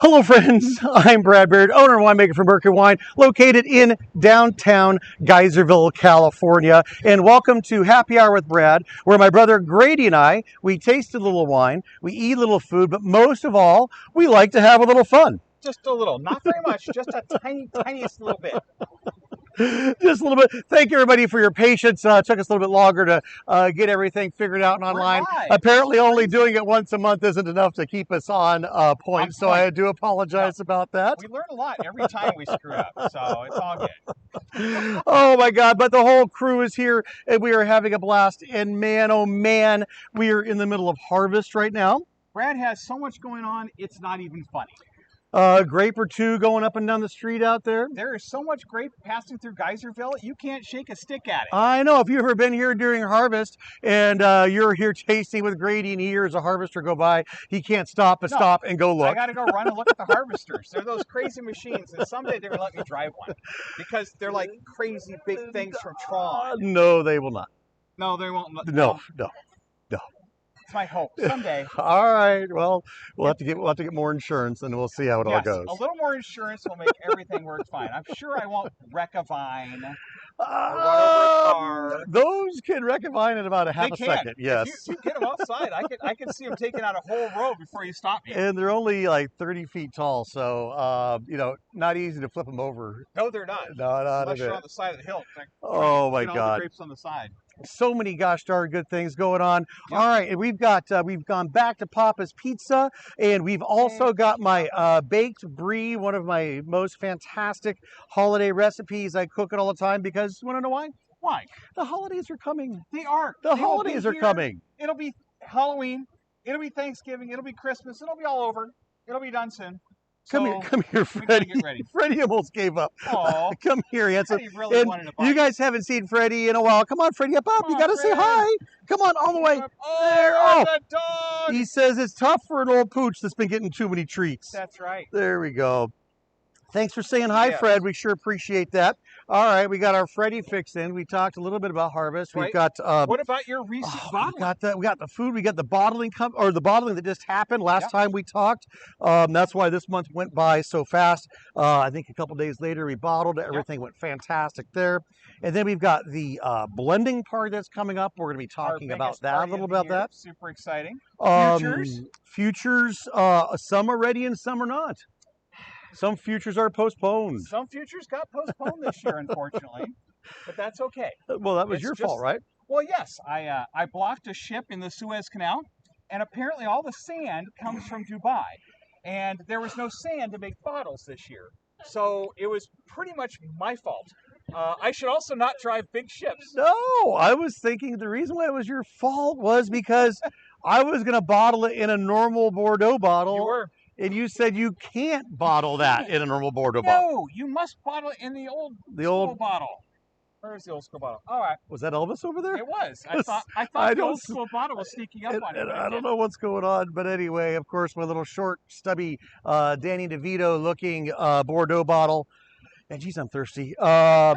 Hello friends, I'm Brad Baird, owner and winemaker from Berkeley Wine, located in downtown Geyserville, California. And welcome to Happy Hour with Brad, where my brother Grady and we taste a little wine, we eat a little food, but most of all, we like to have a little fun. Just a little, not very much, just a tiniest little bit. Just a little bit. Thank you everybody for your patience. It took us a little bit longer to get everything figured out and online. Apparently only doing it once a month isn't enough to keep us on point, so I do apologize about that. We learn a lot every time we screw up, so it's all good. Oh my God, but the whole crew is here and we are having a blast, and man, oh man, we are in the middle of harvest right now. Brad has so much going on, it's not even funny. Grape or two going up and down the street out there. There is so much grape passing through Geyserville, you can't shake a stick at it. I know. If you've ever been here during harvest and you're here tasting with Grady and he hears a harvester go by, he can't stop but stop and go look. I got to go run and look at the harvesters. They're those crazy machines, and someday they're going to let me drive one because they're like crazy big things from Tron. No, they will not. No, they won't. No. It's my hope someday. All right. Well, we'll have to get more insurance, and we'll see how it all goes. A little more insurance will make everything work fine. I'm sure I won't wreck a vine. Those can wreck a vine in about a half a second. Yes. If you get them outside, I can see them taking out a whole row before you stop me. And they're only like 30 feet tall, so not easy to flip them over. No, they're not. No, not unless you're on the side of the hill. Oh my God! All the grapes on the side. So many gosh darn good things going on. Yep. All right, and we've gone back to Papa's Pizza, and we've also got my baked brie, one of my most fantastic holiday recipes. I cook it all the time because you want to know why? Why? The holidays are coming. They are. The holidays are coming. It'll be Halloween. It'll be Thanksgiving. It'll be Christmas. It'll be all over. It'll be done soon. Come here, Freddie. Get ready. Freddie almost gave up. Aww. Come here, handsome. Really wanted to bite. You guys haven't seen Freddie in a while. Come on, Freddie, up. You got to say hi. Come on, all the way. There. Oh, the dog. He says it's tough for an old pooch that's been getting too many treats. That's right. There we go. Thanks for saying hi, Fred. We sure appreciate that. All right, we got our Freddie fixed in. We talked a little bit about harvest. We've got. What about your recent bottling? We got the food. We got the bottling the bottling that just happened last time we talked. That's why this month went by so fast. I think a couple days later we bottled. Everything went fantastic there. And then we've got the blending part that's coming up. We're going to be talking about that a little about that. Super exciting. Futures. Some are ready and some are not. Some futures are postponed. Some futures got postponed this year, unfortunately, but that's okay. Well, that was your fault, right? Well, yes. I blocked a ship in the Suez Canal, and apparently all the sand comes from Dubai, and there was no sand to make bottles this year, so it was pretty much my fault. I should also not drive big ships. No, I was thinking the reason why it was your fault was because I was going to bottle it in a normal Bordeaux bottle. You were. And you said you can't bottle that in a normal Bordeaux bottle. No, you must bottle it in the old school bottle. Where's the old school bottle? All right. Was that Elvis over there? It was. I thought the old school bottle was sneaking up on you. I don't know what's going on, but anyway, of course, my little short, stubby, Danny DeVito looking Bordeaux bottle. And geez, I'm thirsty. Wow,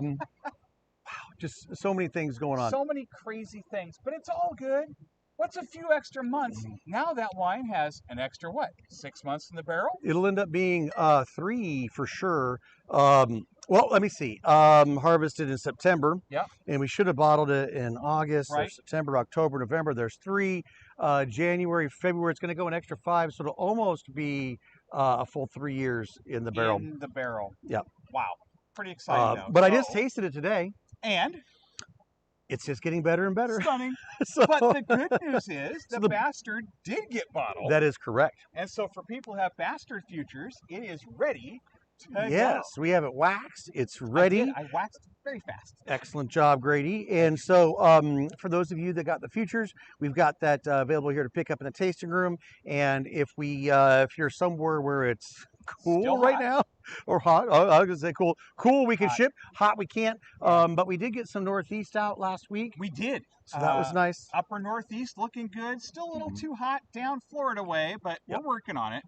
just so many things going on. So many crazy things, but it's all good. What's a few extra months? Now that wine has an extra, 6 months in the barrel? It'll end up being 3 for sure. Well, let me see. Harvested in September. Yeah. And we should have bottled it in August, or September, October, November. There's 3. January, February, it's going to go an extra 5. So it'll almost be a full 3 years in the barrel. In the barrel. Yeah. Wow. Pretty exciting. But I just tasted it today. And? It's just getting better and better. Stunning. But the good news is the Bastard did get bottled. That is correct. And so for people who have Bastard futures, it is ready to Yes, we have it waxed. It's ready. I waxed very fast. Excellent job, Grady. And so for those of you that got the futures, we've got that available here to pick up in the tasting room. And if you're somewhere where it's cool right now, or hot, I was gonna say cool we can ship, hot we can't, but we did get some northeast out last week. We did, so that was nice. Upper northeast looking good, still a little too hot down Florida way, but we're working on it.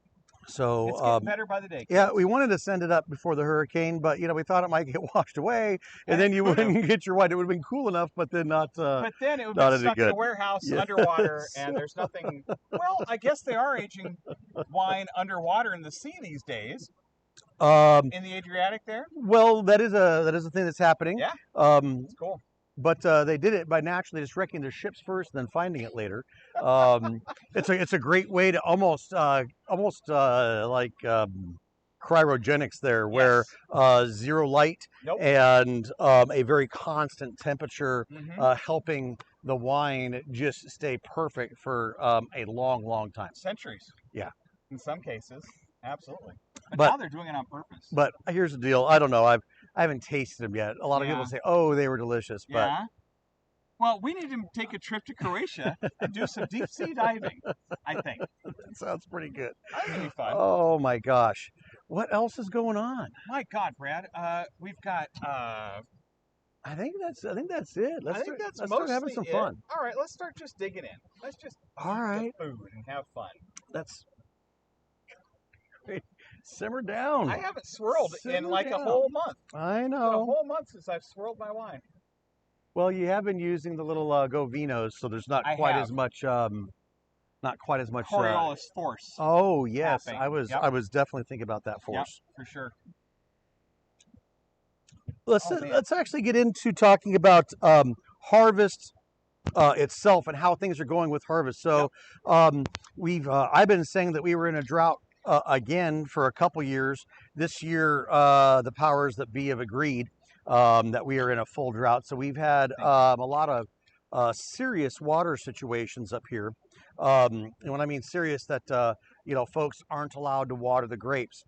So It's getting better by the day. yeah, kids. we wanted to send it up before the hurricane, but we thought it might get washed away, and And then it you could've. wouldn't get your wine. It would have been cool enough, but then not. But then it would Not be any stuck in good. a warehouse Yes. underwater, and there's nothing. Well, I guess they are aging wine underwater in the sea these days. In the Adriatic there. Well, that is a thing that's happening. Yeah, Um, it's cool. but they did it by naturally just wrecking their ships first, and then finding it later. It's a great way to almost like cryogenics there, where zero light Nope. and a very constant temperature Mm-hmm. helping the wine just stay perfect for a long time. Centuries. Yeah. In some cases, absolutely. But But- now they're doing it on purpose. But here's the deal. I don't know. I haven't tasted them yet. A lot of Yeah. people say, "Oh, they were delicious," but Yeah. Well, we need to take a trip to Croatia and do some deep sea diving, I think. that sounds pretty good. That would be fun. Oh my gosh, what else is going on? My God, Brad. We've got. I think that's it. Let's I think that's start mostly having some it. fun. All right, let's start just digging in. Let's just All eat right. the food and have fun. Let's simmer down. I haven't swirled in Simmer like a down. whole month. I It's been a know. whole month since I've swirled my wine. Well, you have been using the little Go Vinos, so there's not I quite have. as much. Not quite as much. Coriolis Force. Oh yes, tapping. I was Yep. definitely thinking about that Yep, force. for sure. Let's Oh, man. let's actually get into talking about harvest itself and how things are going with harvest. So we've I've been saying that we were in a drought again for a couple years. This year, the powers that be have agreed that we are in a full drought. So we've had a lot of serious water situations up here. And when I mean serious, that folks aren't allowed to water the grapes.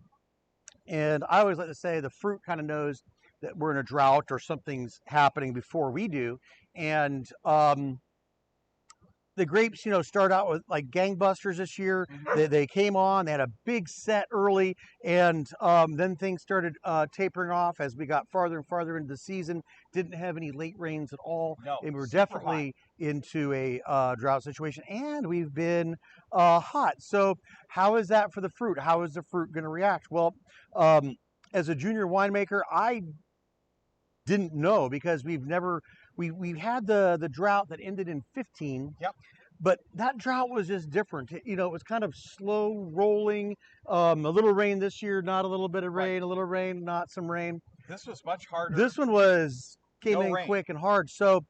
And I always like to say the fruit kind of knows that we're in a drought or something's happening before we do. And the grapes, start out with like gangbusters this year. Mhm. They came on, they had a big set early, and then things started tapering off as we got farther and farther into the season. Didn't have any late rains at all, No, and we were super definitely into a drought situation. And we've been hot. So how is that for the fruit? How is the fruit going to react? Well, as a junior winemaker, I didn't know because we've had the drought that ended in 15. Yep. But that drought was just different. It was kind of slow rolling. A little rain this year, not a little bit of rain. Right. A little rain, not some rain. This was much harder. This one came No in rain. quick and hard. So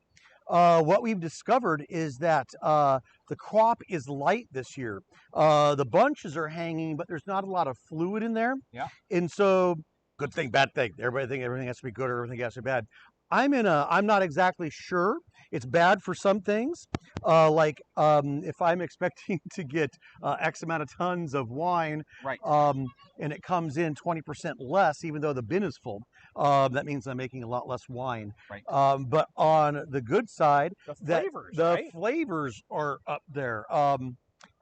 what we've discovered is that the crop is light this year. The bunches are hanging, but there's not a lot of fluid in there. Yeah. And so, good thing, bad thing. Everybody think everything has to be good or everything has to be bad. I'm not exactly sure. It's bad for some things. Like if I'm expecting to get X amount of tons of wine, Right. and it comes in 20% less, even though the bin is full, that means I'm making a lot less wine. Right. But on the good side, The that flavors, the right? flavors are up there.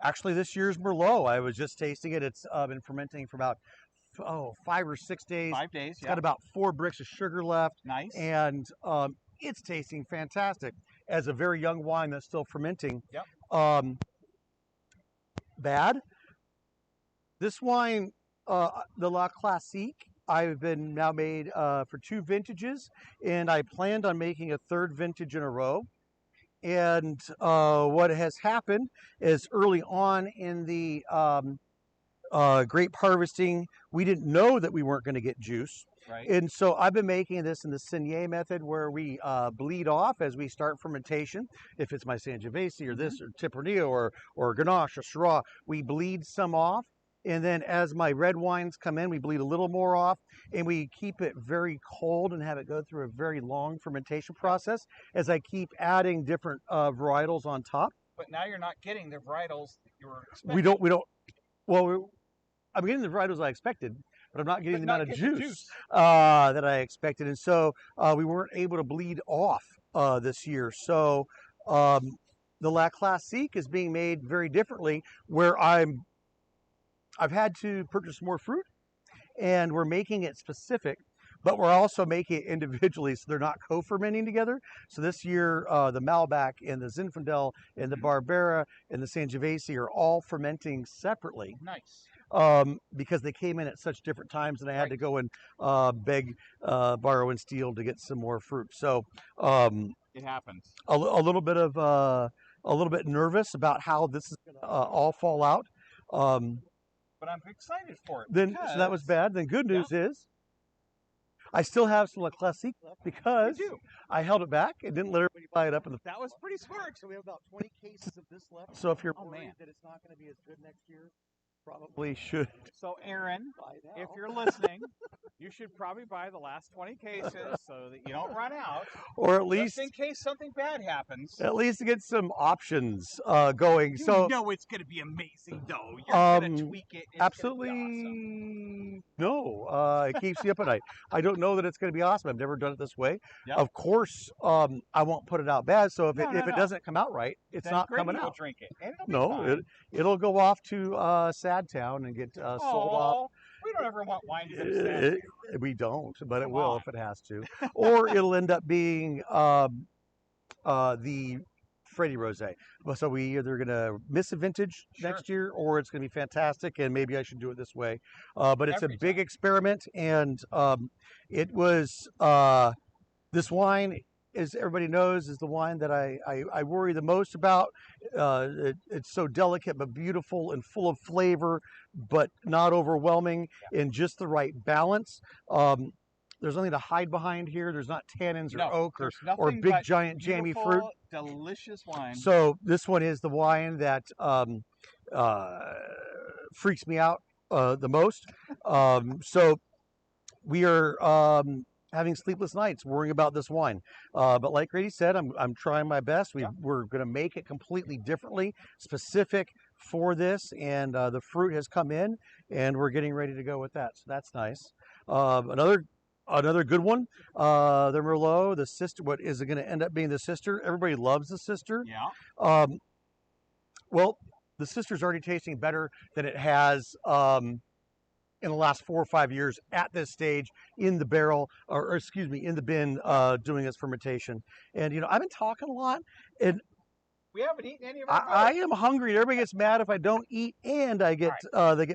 Actually, this year's Merlot, I was just tasting it. It's been fermenting for about 5 or 6 days. 5 days. It's Yeah. got about 4 bricks of sugar left, Nice. and it's tasting fantastic as a very young wine that's still fermenting. Yep. Bad. This wine, the La Classique, I've been now made for 2 vintages, and I planned on making a 3rd vintage in a row. And what has happened is early on in the grape harvesting, we didn't know that we weren't going to get juice. Right. And so I've been making this in the Saignée method, where we bleed off as we start fermentation. If it's my Sangiovese or this or Tempranillo or Grenache or Syrah, we bleed some off. And then as my red wines come in, we bleed a little more off, and we keep it very cold and have it go through a very long fermentation process as I keep adding different varietals on top. But now you're not getting the varietals you were expecting. We don't, well, I'm getting the varietals I expected, but I'm not getting the amount of juice that I expected. And so we weren't able to bleed off this year. So the La Classique is being made very differently, where I've had to purchase more fruit, and we're making it specific, but we're also making it individually, so they're not co-fermenting together. So this year, the Malbec and the Zinfandel and the Barbera and the Sangiovese are all fermenting separately. Nice. because they came in at such different times, and I had Right. to go and beg, borrow, and steal to get some more fruit. So It happens. a little bit of a little bit nervous about how this is going to all fall out. Um, But I'm excited for it. then so that was bad. Then good news is I still have some La Classique left because You do. I held it back and didn't let everybody buy it up in the. That was pretty smart. So we have about 20 cases of this left. So if you're Oh, worried man. that it's not going to be as good next year, probably should So, Aaron, buy now. if you're listening, you should probably buy the last 20 cases so that you don't run out. or at Just least in case something bad happens. to get some options going. You So know it's going to be amazing, though. You're going to tweak it. It's absolutely gonna be awesome. no. It keeps you up at night. I don't know that it's going to be awesome. I've never done it this way. Yep. Of course, I won't put it out bad. So if No, it doesn't come out right, it's Then not Grady coming will out. drink it, and it'll be No, fine. it'll go off to Sad Town and get sold off. We don't ever want wine to go to sad. We don't, but it Come will on. if it has to. Or it'll end up being the Freddie Rosé. So we either going to miss a vintage Sure. next year, or it's going to be fantastic, and maybe I should do it this way. But it's Every a big time. experiment, and it was this wine, as everybody knows, is the wine that I worry the most about. It's so delicate but beautiful and full of flavor, but not overwhelming, in just the right balance. There's nothing to hide behind here. There's not tannins or oak or nothing big but giant jammy fruit. beautiful, delicious wine. So this one is the wine that freaks me out the most. So we are having sleepless nights worrying about this wine. But like Grady said, I'm trying my best. We're going to make it completely differently, specific for this, and the fruit has come in, and we're getting ready to go with that. So that's nice. Another good one, the Merlot, the sister. What is it going to end up being? The sister. Everybody loves the sister. Yeah. Well, the sister's already tasting better than it has in the last 4 or 5 years at this stage in the barrel, or excuse me, in the bin, doing its fermentation. And I've been talking a lot, and We haven't eaten any of our I am hungry. Everybody gets mad if I don't eat, and they get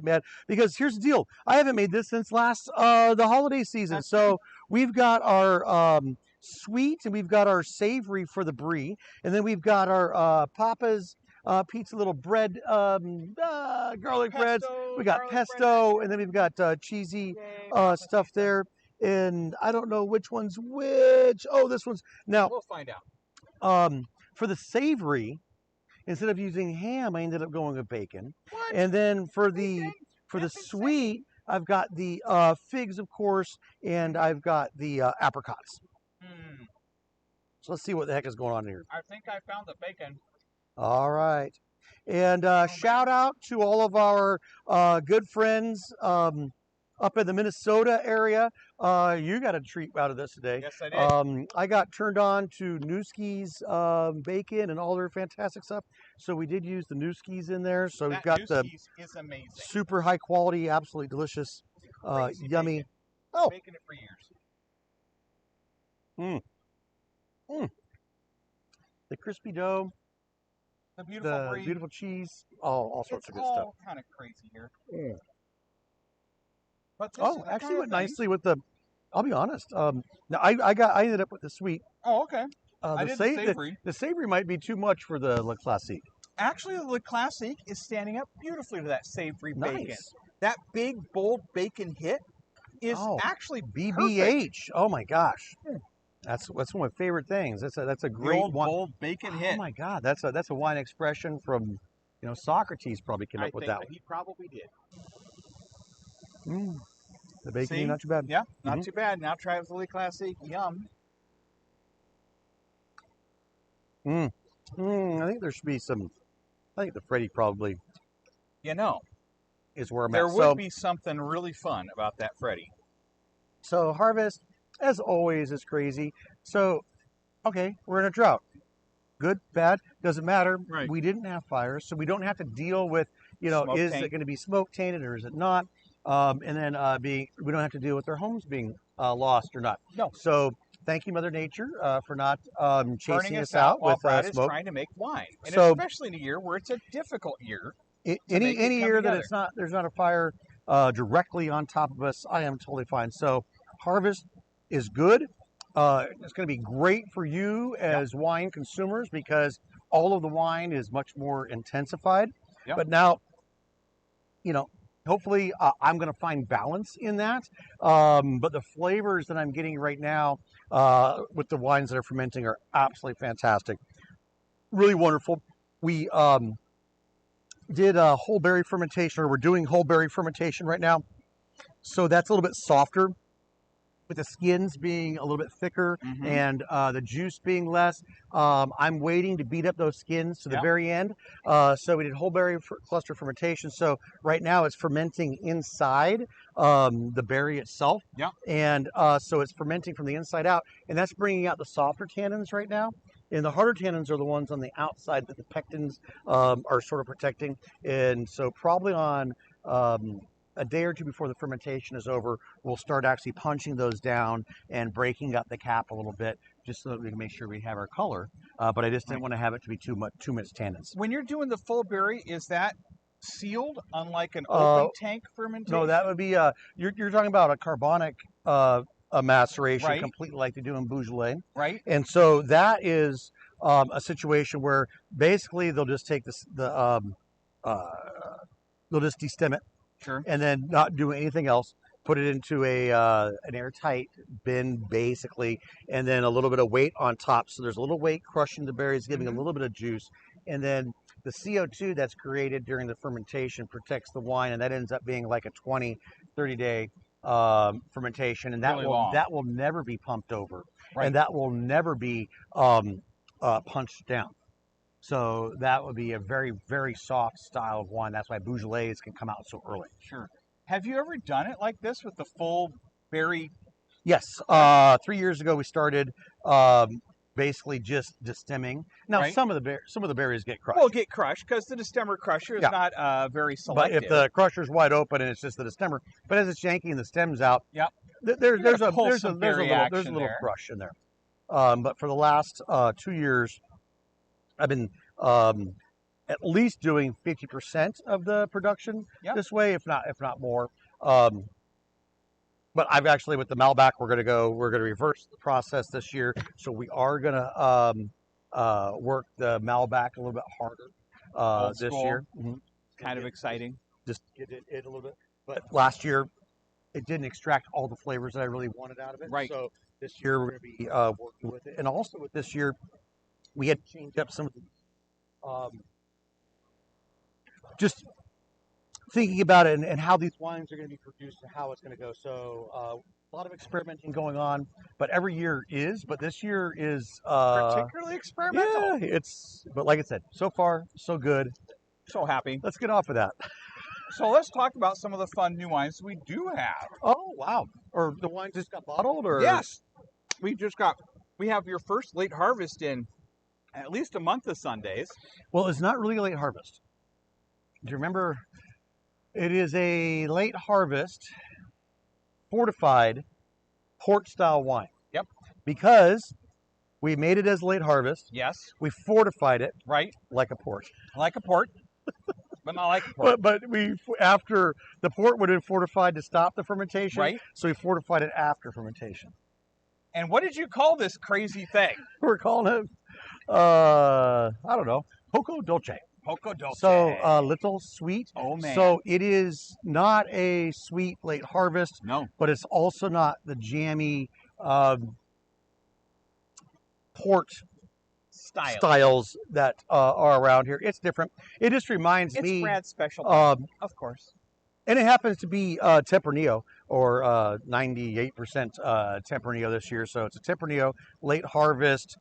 mad because here's the deal: I haven't made this since last the holiday season. That's So we've got our sweet, and we've got our savory for the brie, and then we've got our Papa's pizza little bread, garlic breads. We got pesto, and then we've got cheesy stuff there. And I don't know which one's which. Oh, this one's now. We'll find out. For the savory, instead of using ham, I ended up going with bacon. What? And then for the That's insane. sweet, I've got the figs, of course, and I've got the apricots. Hmm. So let's see what the heck is going on here. I think I found the bacon. All right. And shout out to all of our good friends up in the Minnesota area. You got a treat out of this today. Yes, I did. I got turned on to Newski's bacon and all their fantastic stuff. So we did use the Newski's in there. So we've got the Newski's is amazing. super high quality, absolutely delicious, Crazy yummy. bacon. Oh. Baking it for years. The crispy dough, The beautiful the brie. beautiful cheese, all sorts It's of good stuff. all kind of crazy here. Yeah. But this Oh, is the actually kind went of thing- nicely with the. I'll be honest. Now I ended up with the sweet. Oh, okay. I The did the savory. The savory might be too much for the La Classique. Actually, the Classique is standing up beautifully to that savory bacon. Nice. That big, bold bacon hit is Oh, actually perfect. BBH. Oh my gosh. That's one of my favorite things. That's a The great old, one. bold bacon Oh hit. my God, that's a wine expression from Socrates probably came I up with think that he probably did. one. The bacon, See? not too bad. Yeah, not Mhm. too bad. Now try it with the Lily Classique. Yum. I think there should be some. I think the Freddie probably You know, is where I'm there at. would be something really fun about that Freddie. So harvest, as always, is crazy. So, okay, we're in a drought. Good, bad, doesn't matter. Right. We didn't have fires, so we don't have to deal with, Smoke is taint. it going to be smoke tainted or is it not? And then we don't have to deal with their homes being lost or not. No. So thank you, Mother Nature, for not Burning chasing us us out while with Brad is smoke. trying to make wine. And So- especially in a year where it's a difficult year Any make it come year that together. it's not there's not a fire directly on top of us, I am totally fine. So harvest is good. It's going to be great for you Yep. as wine consumers because all of the wine is much more intensified. Yep. But now, you know, hopefully I'm going to find balance in that. But the flavors that I'm getting right now with the wines that are fermenting are absolutely fantastic. Really wonderful. We did a whole berry fermentation, or we're doing whole berry fermentation right now. So that's a little bit softer, with the skins being a little bit thicker Mhm. and the juice being less. I'm waiting to beat up those skins to the Yep. very end. So we did whole berry cluster fermentation. So right now it's fermenting inside the berry itself. Yep. And so it's fermenting from the inside out. And that's bringing out the softer tannins right now. And the harder tannins are the ones on the outside that the pectins are sort of protecting. And so probably on a day or two before the fermentation is over, we'll start actually punching those down and breaking up the cap a little bit, just so that we can make sure we have our color. But I just didn't want to have it to be too much tannins. When you're doing the full berry, is that sealed, unlike an open tank fermentation? No, that would be you're talking about a carbonic a maceration, Right. completely like they do in Beaujolais. Right. And so that is a situation where basically they'll just take they'll just destem it. Sure. And then not do anything else. Put it into an airtight bin, basically, and then a little bit of weight on top. So there's a little weight crushing the berries, giving a little bit of juice, and then the CO2 that's created during the fermentation protects the wine, and that ends up being like a 20, 30-day fermentation, and Really long. that will never be pumped over, Right. and that will never be punched down. So that would be a very, very soft style of wine. That's why Beaujolais can come out so early. Sure. Have you ever done it like this with the full berry? Yes. 3 years ago, we started basically just destemming. Now, Right. some of the berries get crushed. Well, get crushed because the destemmer crusher is Yeah. not very but selective. if the crusher's wide open and it's just the destemmer, but as it's yanking the stems out, Yep. there's a pull there's a some there's a berry little there's a action little there. crush in there. But for the last 2 years, I've been at least doing 50% of the production Yep. this way, if not more. But I've actually, with the Malbec, we're going to reverse the process this year. So we are going to work the Malbec a little bit harder Old this school. year. Kind of exciting. Just get it a little bit. But last year, it didn't extract all the flavors that I really wanted out of it. Right. So this year, we're going to be working with it. And also with this year, we had to change up some of the just thinking about it and how these wines are going to be produced and how it's going to go. So a lot of experimenting going on, but every year is. But this year is Particularly experimental. yeah, but like I said, so far so good. So happy. Let's get off of that. So let's talk about some of the fun new wines we do have. Oh wow! Or the wine just got bottled, or Yes, we have your first late harvest in at least a month of Sundays. Well, it's not really a late harvest. Do you remember? It is a late harvest, fortified, port-style wine. Yep. Because we made it as late harvest, Yes, we fortified it right, like a port. like a port, but not like a port. But after the port would have been fortified to stop the fermentation, Right. So we fortified it after fermentation. And what did you call this crazy thing? We're calling it, I don't know, Poco Dolce. Poco Dolce. So little sweet. Oh man. So it is not a sweet late harvest, No. but it's also not the jammy port styles that are around here. It's different. It just reminds It's me. Brad's special, of course. And it happens to be Tempranillo, or 98% Tempranillo this year. So it's a Tempranillo late harvest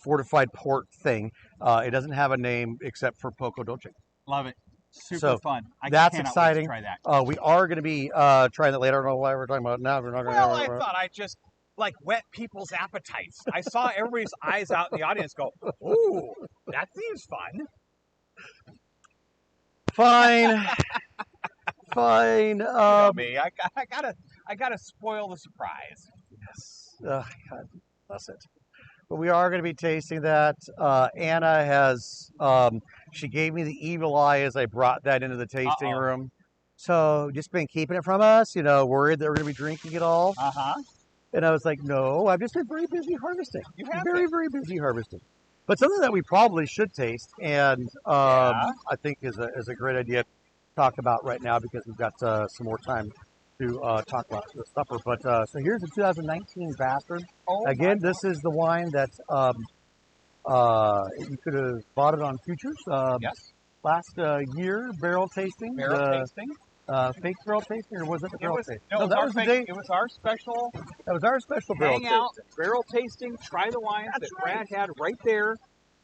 fortified port thing. It doesn't have a name except for Poco Dolce. Love it. Super So, fun. I that's cannot exciting. Wait to try that. We are going to be trying that later. I don't know why we're talking about it now. We're not going Well, I thought I'd just whet people's appetites. I saw everybody's eyes out in the audience go, "Ooh, that seems fun." Fine. Fine. You know me. I gotta spoil the surprise. Yes. God bless it. But we are going to be tasting that. Anna has She gave me the evil eye as I brought that into the tasting Uh-oh. room. So just been keeping it from us, worried that we're going to be drinking it all. Uh-huh. And I was like, no, I've just been very busy harvesting. You have Very, been. very busy harvesting. But something that we probably should taste, and I think is a great idea to talk about right now because we've got some more time to talk about the supper. But so here's the 2019 Bastard. Oh, Again, my this is the wine that you could have bought it on futures. Yes. Last year, barrel tasting. Barrel tasting. Fake barrel tasting, or was it the barrel tasting? No, that was the day. It was our special That was our special barrel hang out, tasting. barrel tasting, try the wines That's that right. Brad had right there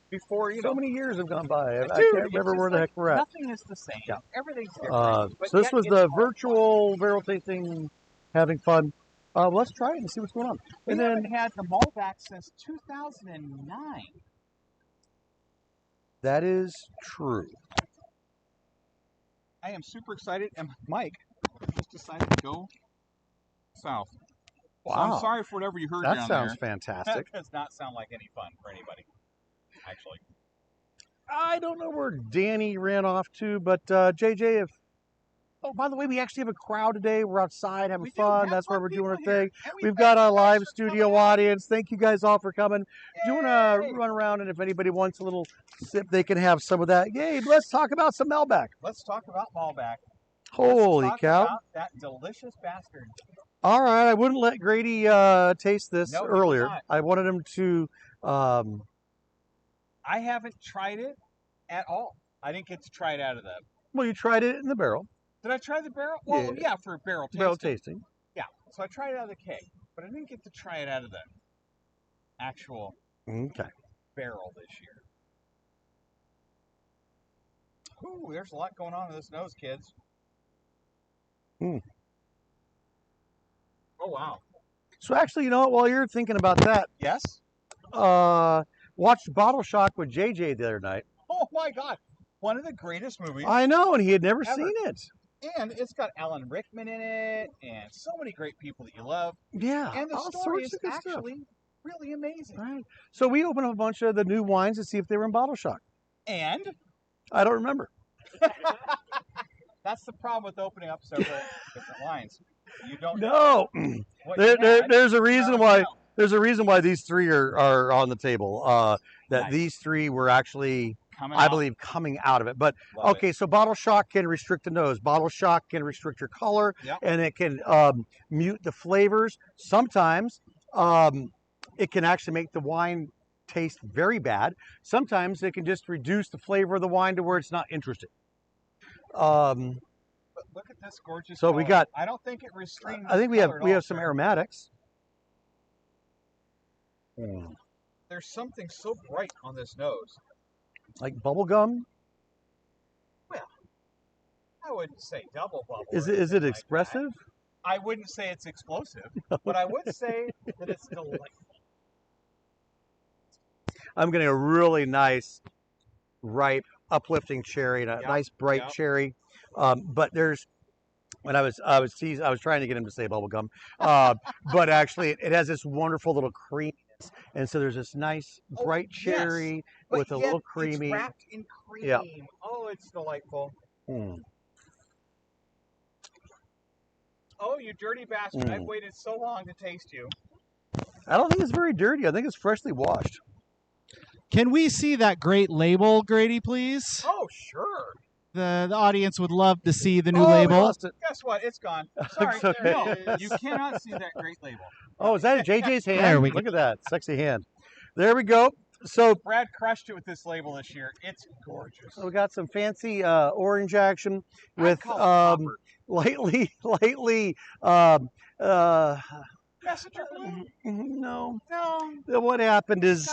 before, So many years have gone by. I Dude, can't remember where the heck we're at. Nothing is the same. Yeah. Everything's different. So this was the virtual barrel tasting, having fun. Let's try it and see what's going on. We haven't had the Malbec since 2009. That is true. I am super excited, and Mike just decided to go south. Wow. So I'm sorry for whatever you heard That down sounds there. fantastic. That does not sound like any fun for anybody, actually. I don't know where Danny ran off to, but JJ, oh, by the way, we actually have a crowd today. We're outside having fun. That's why we're doing our thing. We've got a live studio audience. Thank you guys all for coming. Do you want to run around, and if anybody wants a little sip, they can have some of that. Yay, let's talk about some Malbec. Let's talk about Malbec. Holy Let's talk cow. about that delicious bastard. All right, I wouldn't let Grady taste this earlier. I wanted him to... I haven't tried it at all. I didn't get to try it out of the... Well, you tried it in the barrel. Did I try the barrel? Well, yeah, for barrel tasting. Barrel tasting. Yeah, so I tried it out of the keg, but I didn't get to try it out of the actual barrel this year. Ooh, there's a lot going on in this nose, kids. Oh, wow. So actually, you know what, while you're thinking about that... Yes? Watched Bottle Shock with JJ the other night. Oh, my God. One of the greatest movies. I know, and he had never seen it. And it's got Alan Rickman in it, and so many great people that you love. Yeah. And the story is actually really amazing. Right. So we opened up a bunch of the new wines to see if they were in Bottle Shock. And? I don't remember. That's the problem with opening up several different wines. You don't know. There's a reason why. There's a reason why these three are on the table. These three were actually, I believe, coming out of it. But okay, so Bottle Shock can restrict the nose. Bottle Shock can restrict your color, and it can mute the flavors. Sometimes it can actually make the wine taste very bad. Sometimes it can just reduce the flavor of the wine to where it's not interesting. But look at this gorgeous color. We got. I don't think it restrains. I think we have some aromatics. There's something so bright on this nose. Like bubble gum? Well, I wouldn't say double bubble. Is it expressive? I wouldn't say it's explosive, but I would say that it's delightful. I'm getting a really nice, ripe, uplifting cherry and a nice bright cherry. But there's, when I was trying to get him to say bubble gum, but actually it has this wonderful little creaminess, and so there's this nice bright cherry with a little creamy. It's wrapped in cream. Yeah. Oh, it's delightful. Oh, you dirty bastard! I've waited so long to taste you. I don't think it's very dirty. I think it's freshly washed. Can we see that great label, Grady, please? Oh, sure. The audience would love to see the new label. Guess what? It's gone. Sorry. No, you cannot see that great label. Oh, is that JJ's hand? There we go. Look at that. Sexy hand. There we go. So Brad crushed it with this label this year. It's gorgeous. So we got some fancy orange action with lightly Messenger blue? No. No. What happened is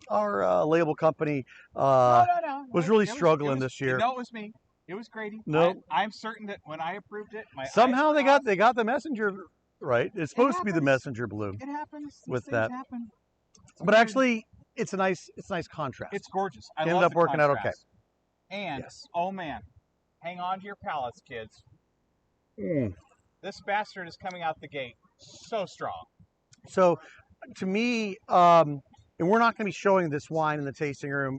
our label company was really struggling this year. No, it was me. It was Grady. No. I'm certain that when I approved it, somehow they got the messenger right. It's supposed to be the messenger blue. It happens. With that. But actually, it's a nice contrast. It's gorgeous. It ended up working out okay. And oh man, hang on to your palates, kids. This bastard is coming out the gate so strong. So, to me, and we're not going to be showing this wine in the tasting room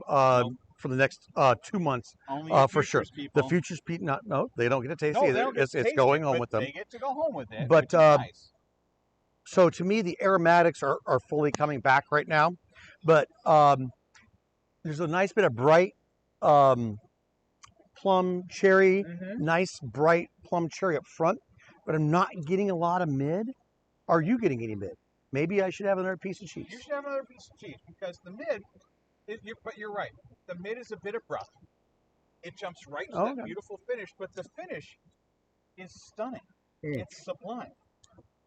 for the next 2 months. Only For sure. futures people. The futures no, they don't get to taste No, either. they don't get to It's taste going it, home but with them. They get to go home with it, But, which is nice. So to me, the aromatics are fully coming back right now. But there's a nice bit of bright plum cherry, nice bright plum cherry up front, but I'm not getting a lot of mid. Are you getting any mid? Maybe I should have another piece of cheese. You should have another piece of cheese because the mid, but you're right. The mid is a bit abrupt. It jumps right to that beautiful finish, but the finish is stunning. It's sublime.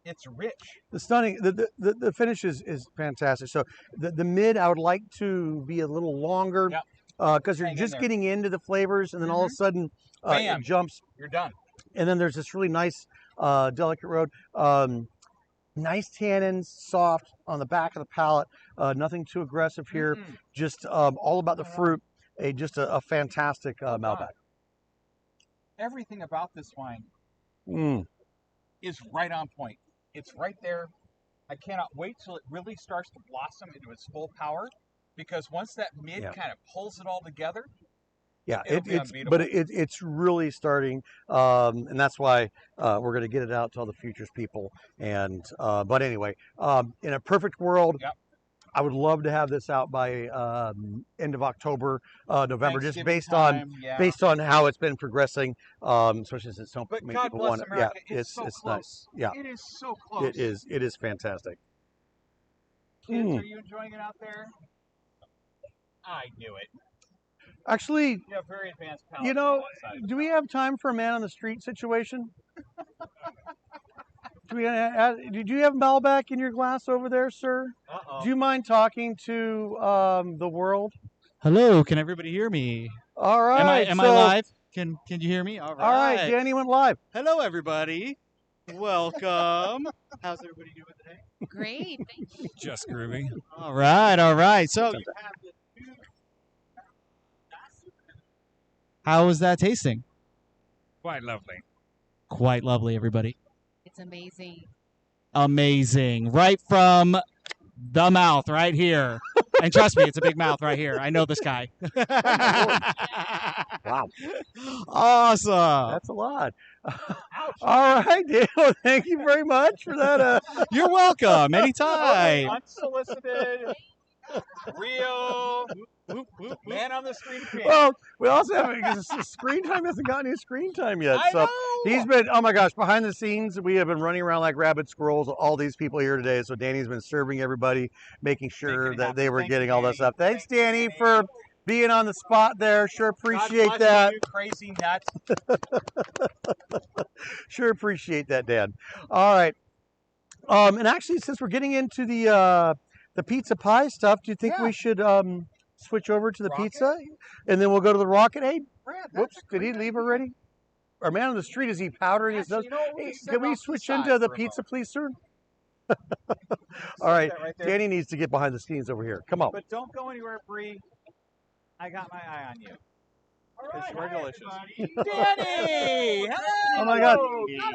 It's rich. The finish is fantastic. So the mid I would like to be a little longer because you're just getting into the flavors, and then all of a sudden it jumps. You're done. And then there's this really nice delicate road. Nice tannins, soft on the back of the palate. Nothing too aggressive here. Just all about the fruit. Just a fantastic Malbec. Everything about this wine is right on point. It's right there. I cannot wait till it really starts to blossom into its full power, because once that mid kind of pulls it all together, it's really starting, and that's why we're going to get it out to all the futures people. And but anyway, in a perfect world, I would love to have this out by end of October, November, just based on how it's been progressing, especially since so many people want it. America, it's so close. Nice. Yeah, it is so close. It is fantastic. Kids, are you enjoying it out there? I knew it. Actually, you have very advanced palate. Do we have time for a man on the street situation? Do you have Malbec in your glass over there, sir? Do you mind talking to the world? Hello, can everybody hear me? All right. Am I live? Can you hear me? All right. All right, Danny went live. Hello, everybody. Welcome. How's everybody doing today? Great, thank you. Just groovy. All right. So you have the two. How was that tasting? Quite lovely. Quite lovely, everybody. It's amazing. Amazing. Right from the mouth, right here. And trust me, it's a big mouth right here. I know this guy. Wow. Awesome. That's a lot. All right, Dale. Thank you very much for that. You're welcome. Anytime. Unsolicited, real, man on the street. Well, we also have, because Screen Time hasn't gotten any screen time yet. I know. He's been, oh my gosh, behind the scenes, we have been running around like rabid squirrels, all these people here today. So Danny's been serving everybody, making sure that they were getting all that stuff. Thanks, Danny, for being on the spot there. Sure appreciate that. You crazy nut. Sure appreciate that, Dan. All right. And actually, since we're getting into the pizza pie stuff, do you think we should switch over to the pizza, and then we'll go to the rocket? Hey, whoops, did he leave already? Our man on the street, is he powdering his nose? Hey, can we switch into the pizza, please, sir? All right, Danny needs to get behind the scenes over here. Come on. But don't go anywhere, Bree. I got my eye on you. All right, you are delicious. Danny! Hello! Oh my God.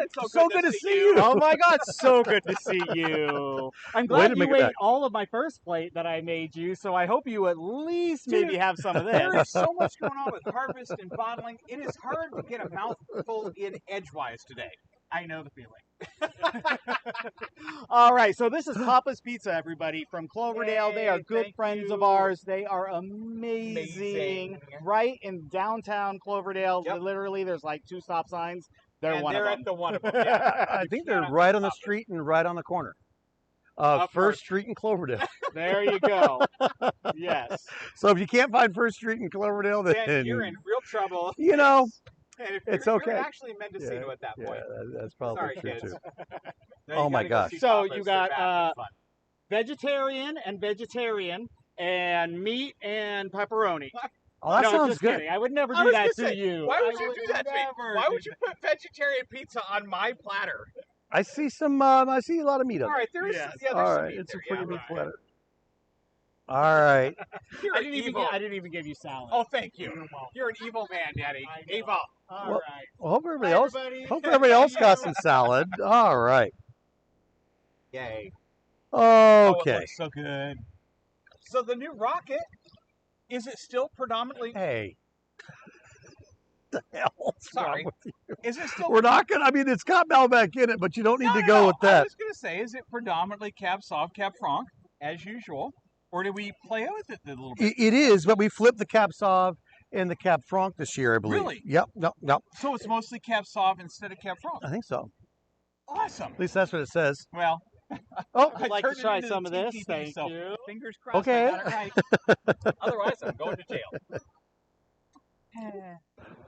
It's so good to see you. Oh my God, so good to see you. I'm glad you ate all of my first plate that I made you, so I hope you at least maybe have some of this. There is so much going on with harvest and bottling. It is hard to get a mouthful in edgewise today. I know the feeling. All right, so this is Papa's Pizza, everybody, from Cloverdale. They are good friends of ours. They are amazing. Right in downtown Cloverdale. Literally, there's like 2 stop signs. They're at the one of them. Yeah. I think they're right on the street and right on the corner. First Street in Cloverdale. There you go. Yes. So if you can't find First Street in Cloverdale, then you're in real trouble. You know, and if it's you're okay. actually Mendocino at that point. Yeah, that's probably true kids. too. Oh my gosh. So you got vegetarian and meat and pepperoni. Oh, that sounds just good. Kidding. I would never do that to you. Why would you do that to me? Why would you put vegetarian pizza on my platter? I see some. I see a lot of meat on it. All right, there's all some right, meat it's there. a pretty meat platter. All right. I didn't even give you salad. Oh, thank you. You're an evil man, Daddy. Evil. All right. Well, hope everybody else got some salad. All right. Yay. Okay. Oh, it looks so good. So the new rocket Is it still predominantly? Hey. The hell's wrong Sorry. with you? Is it still? We're not gonna. I mean, it's got Malbec in it, but you don't need to No, go no. with I that. was gonna say, is it predominantly Cab Sauv, Cab Franc as usual, or do we play with it a little bit? It is, but we flipped the Cab Sauv and the Cab Franc this year, I believe. Really? Yep. Yep. So it's mostly Cab Sauv instead of Cab Franc. I think so. Awesome. At least that's what it says. Well, Oh, I'd like to try some of this. Thank so you. fingers crossed Okay. I got it right. Otherwise, I'm going to jail.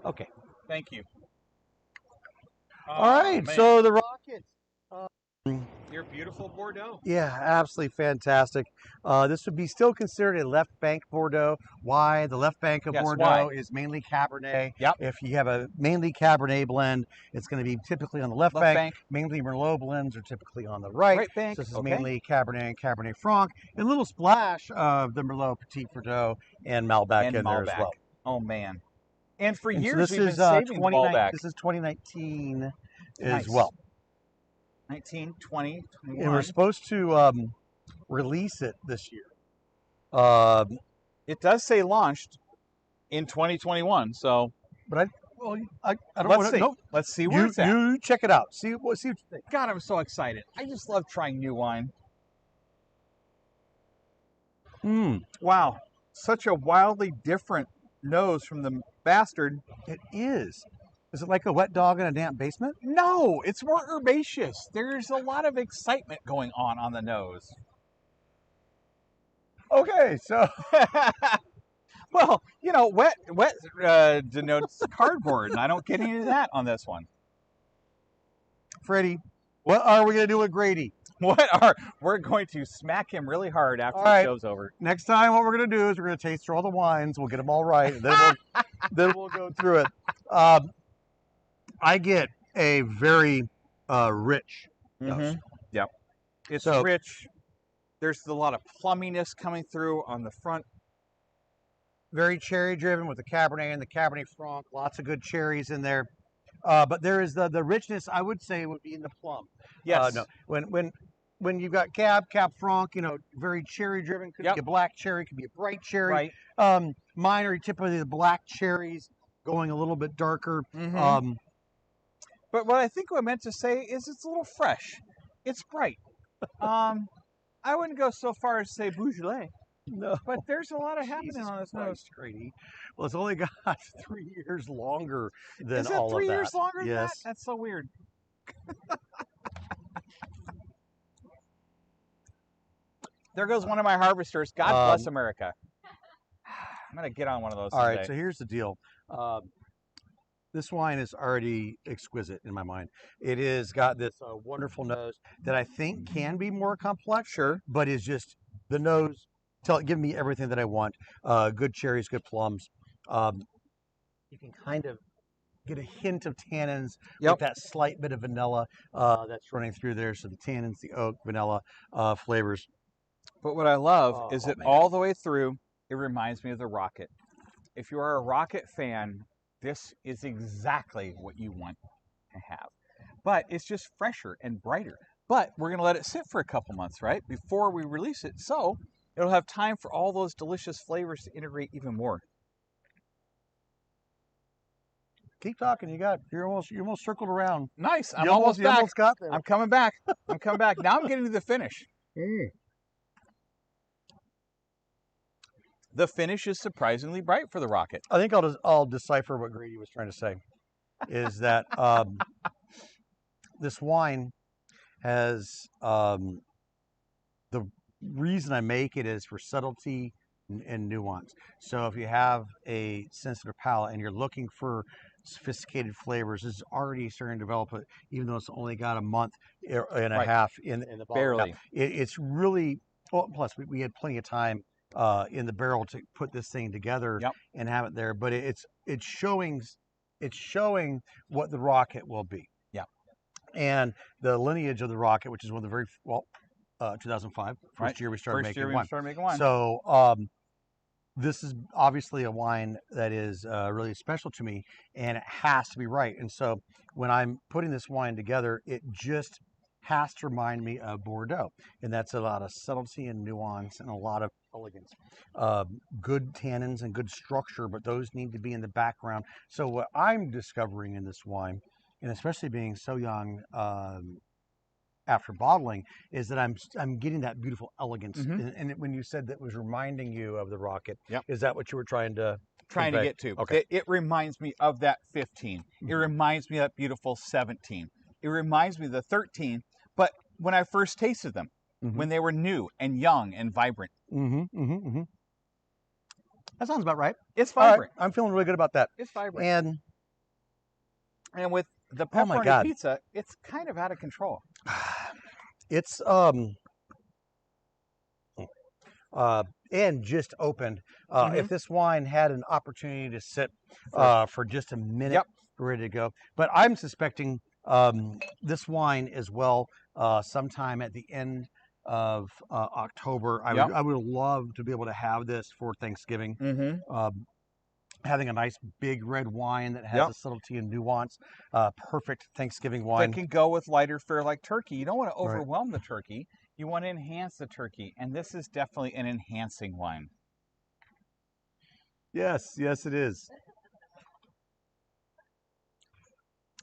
okay. Thank you. All right. Man. So the Rockets. Your beautiful Bordeaux. Yeah, absolutely fantastic. This would be still considered a left bank Bordeaux. Why? The left bank of Yes, Bordeaux why? is mainly Cabernet. Yep. If you have a mainly Cabernet blend, it's going to be typically on the left bank. Mainly Merlot blends are typically on the right. bank. So this is okay. mainly Cabernet and Cabernet Franc, and a little splash of the Merlot Petit Verdot and Malbec in there as well. Oh man! And for And so years this we've is been saving the Malbec. This is 2019 Nice. as well. 19, 20, 21. And we're supposed to release it this year. It does say launched in 2021. So, But I don't let's want see. to. No, Let's see where it's at. you check it out. See what you think. God, I'm so excited. I just love trying new wine. Wow, such a wildly different nose from the Bastard. It is. Is it like a wet dog in a damp basement? No, it's more herbaceous. There's a lot of excitement going on the nose. Okay, so Well, you know, wet denotes cardboard, and I don't get any of that on this one. Freddie, what are we gonna do with Grady? We're going to smack him really hard after All the right. show's over. Next time, what we're gonna do is we're gonna taste through all the wines. We'll get them all right, and then we'll go through it. I get a very rich nose. Yep. It's So- rich. There's a lot of plumminess coming through on the front. Very cherry driven with the Cabernet and the Cabernet Franc. Lots of good cherries in there. But there is the richness, I would say, would be in the plum. Yes. No, when you've got Cab Franc, you know, very cherry driven. Could be a black cherry, could be a bright cherry. Right. Mine are typically the black cherries going a little bit darker. But what I think I meant to say is it's a little fresh. It's bright. I wouldn't go so far as to say Beaujolais, No. but there's a lot of happening Jesus on this nose. Christ, Grady. Well, it's only got 3 years longer than Is it all 3 of that. years longer than that? Yes. That's so weird. There goes one of my harvesters. God bless America. I'm going to get on one of those All someday. right, so here's the deal. This wine is already exquisite in my mind. It has got this wonderful nose that I think can be more complex. Sure. But is just the nose, give me everything that I want. Good cherries, good plums. You can kind of get a hint of tannins with that slight bit of vanilla that's running through there. So the tannins, the oak, vanilla flavors. But what I love is that man. all the way through, it reminds me of the Rocket. If you are a Rocket fan, this is exactly what you want to have. But it's just fresher and brighter. But we're going to let it sit for a couple months, right, before we release it. So it'll have time for all those delicious flavors to integrate even more. Keep talking. You're almost circled around. Nice. I'm You almost you back. almost got there. I'm coming back. I'm coming back. Now I'm getting to the finish. The finish is surprisingly bright for the Rocket. I think I'll decipher what Grady was trying to say. Is that this wine has the reason I make it is for subtlety and nuance. So if you have a sensitive palate and you're looking for sophisticated flavors, this is already starting to develop it, even though it's only got a month and a half in the bottle. Barely. It's really well. Plus, we had plenty of time in the barrel to put this thing together and have it there. But it's showing what the Rocket will be. Yeah. And the lineage of the Rocket, which is one of the very 2005, first year we started making wine. So this is obviously a wine that is really special to me, and it has to be right. And so when I'm putting this wine together, it just has to remind me of Bordeaux, and that's a lot of subtlety and nuance and a lot of elegance. Good tannins and good structure, but those need to be in the background. So what I'm discovering in this wine, and especially being so young after bottling, is that I'm getting that beautiful elegance. And when you said that was reminding you of the Rocket, is that what you were trying to convey? get to? Okay. It reminds me of that 15. It reminds me of that beautiful 17. It reminds me of the 13. But when I first tasted them, when they were new and young and vibrant. That sounds about right. It's vibrant. I'm feeling really good about that. It's vibrant. And with the Oh my pepperoni God. pizza, it's kind of out of control. It's and just opened. If this wine had an opportunity to sit for just a minute, ready to go. But I'm suspecting this wine as well sometime at the end of October. I would love to be able to have this for Thanksgiving. Having a nice big red wine that has a subtlety and nuance, perfect Thanksgiving wine. That can go with lighter fare like turkey. You don't want to overwhelm the turkey. You want to enhance the turkey, and this is definitely an enhancing wine. Yes, yes, it is.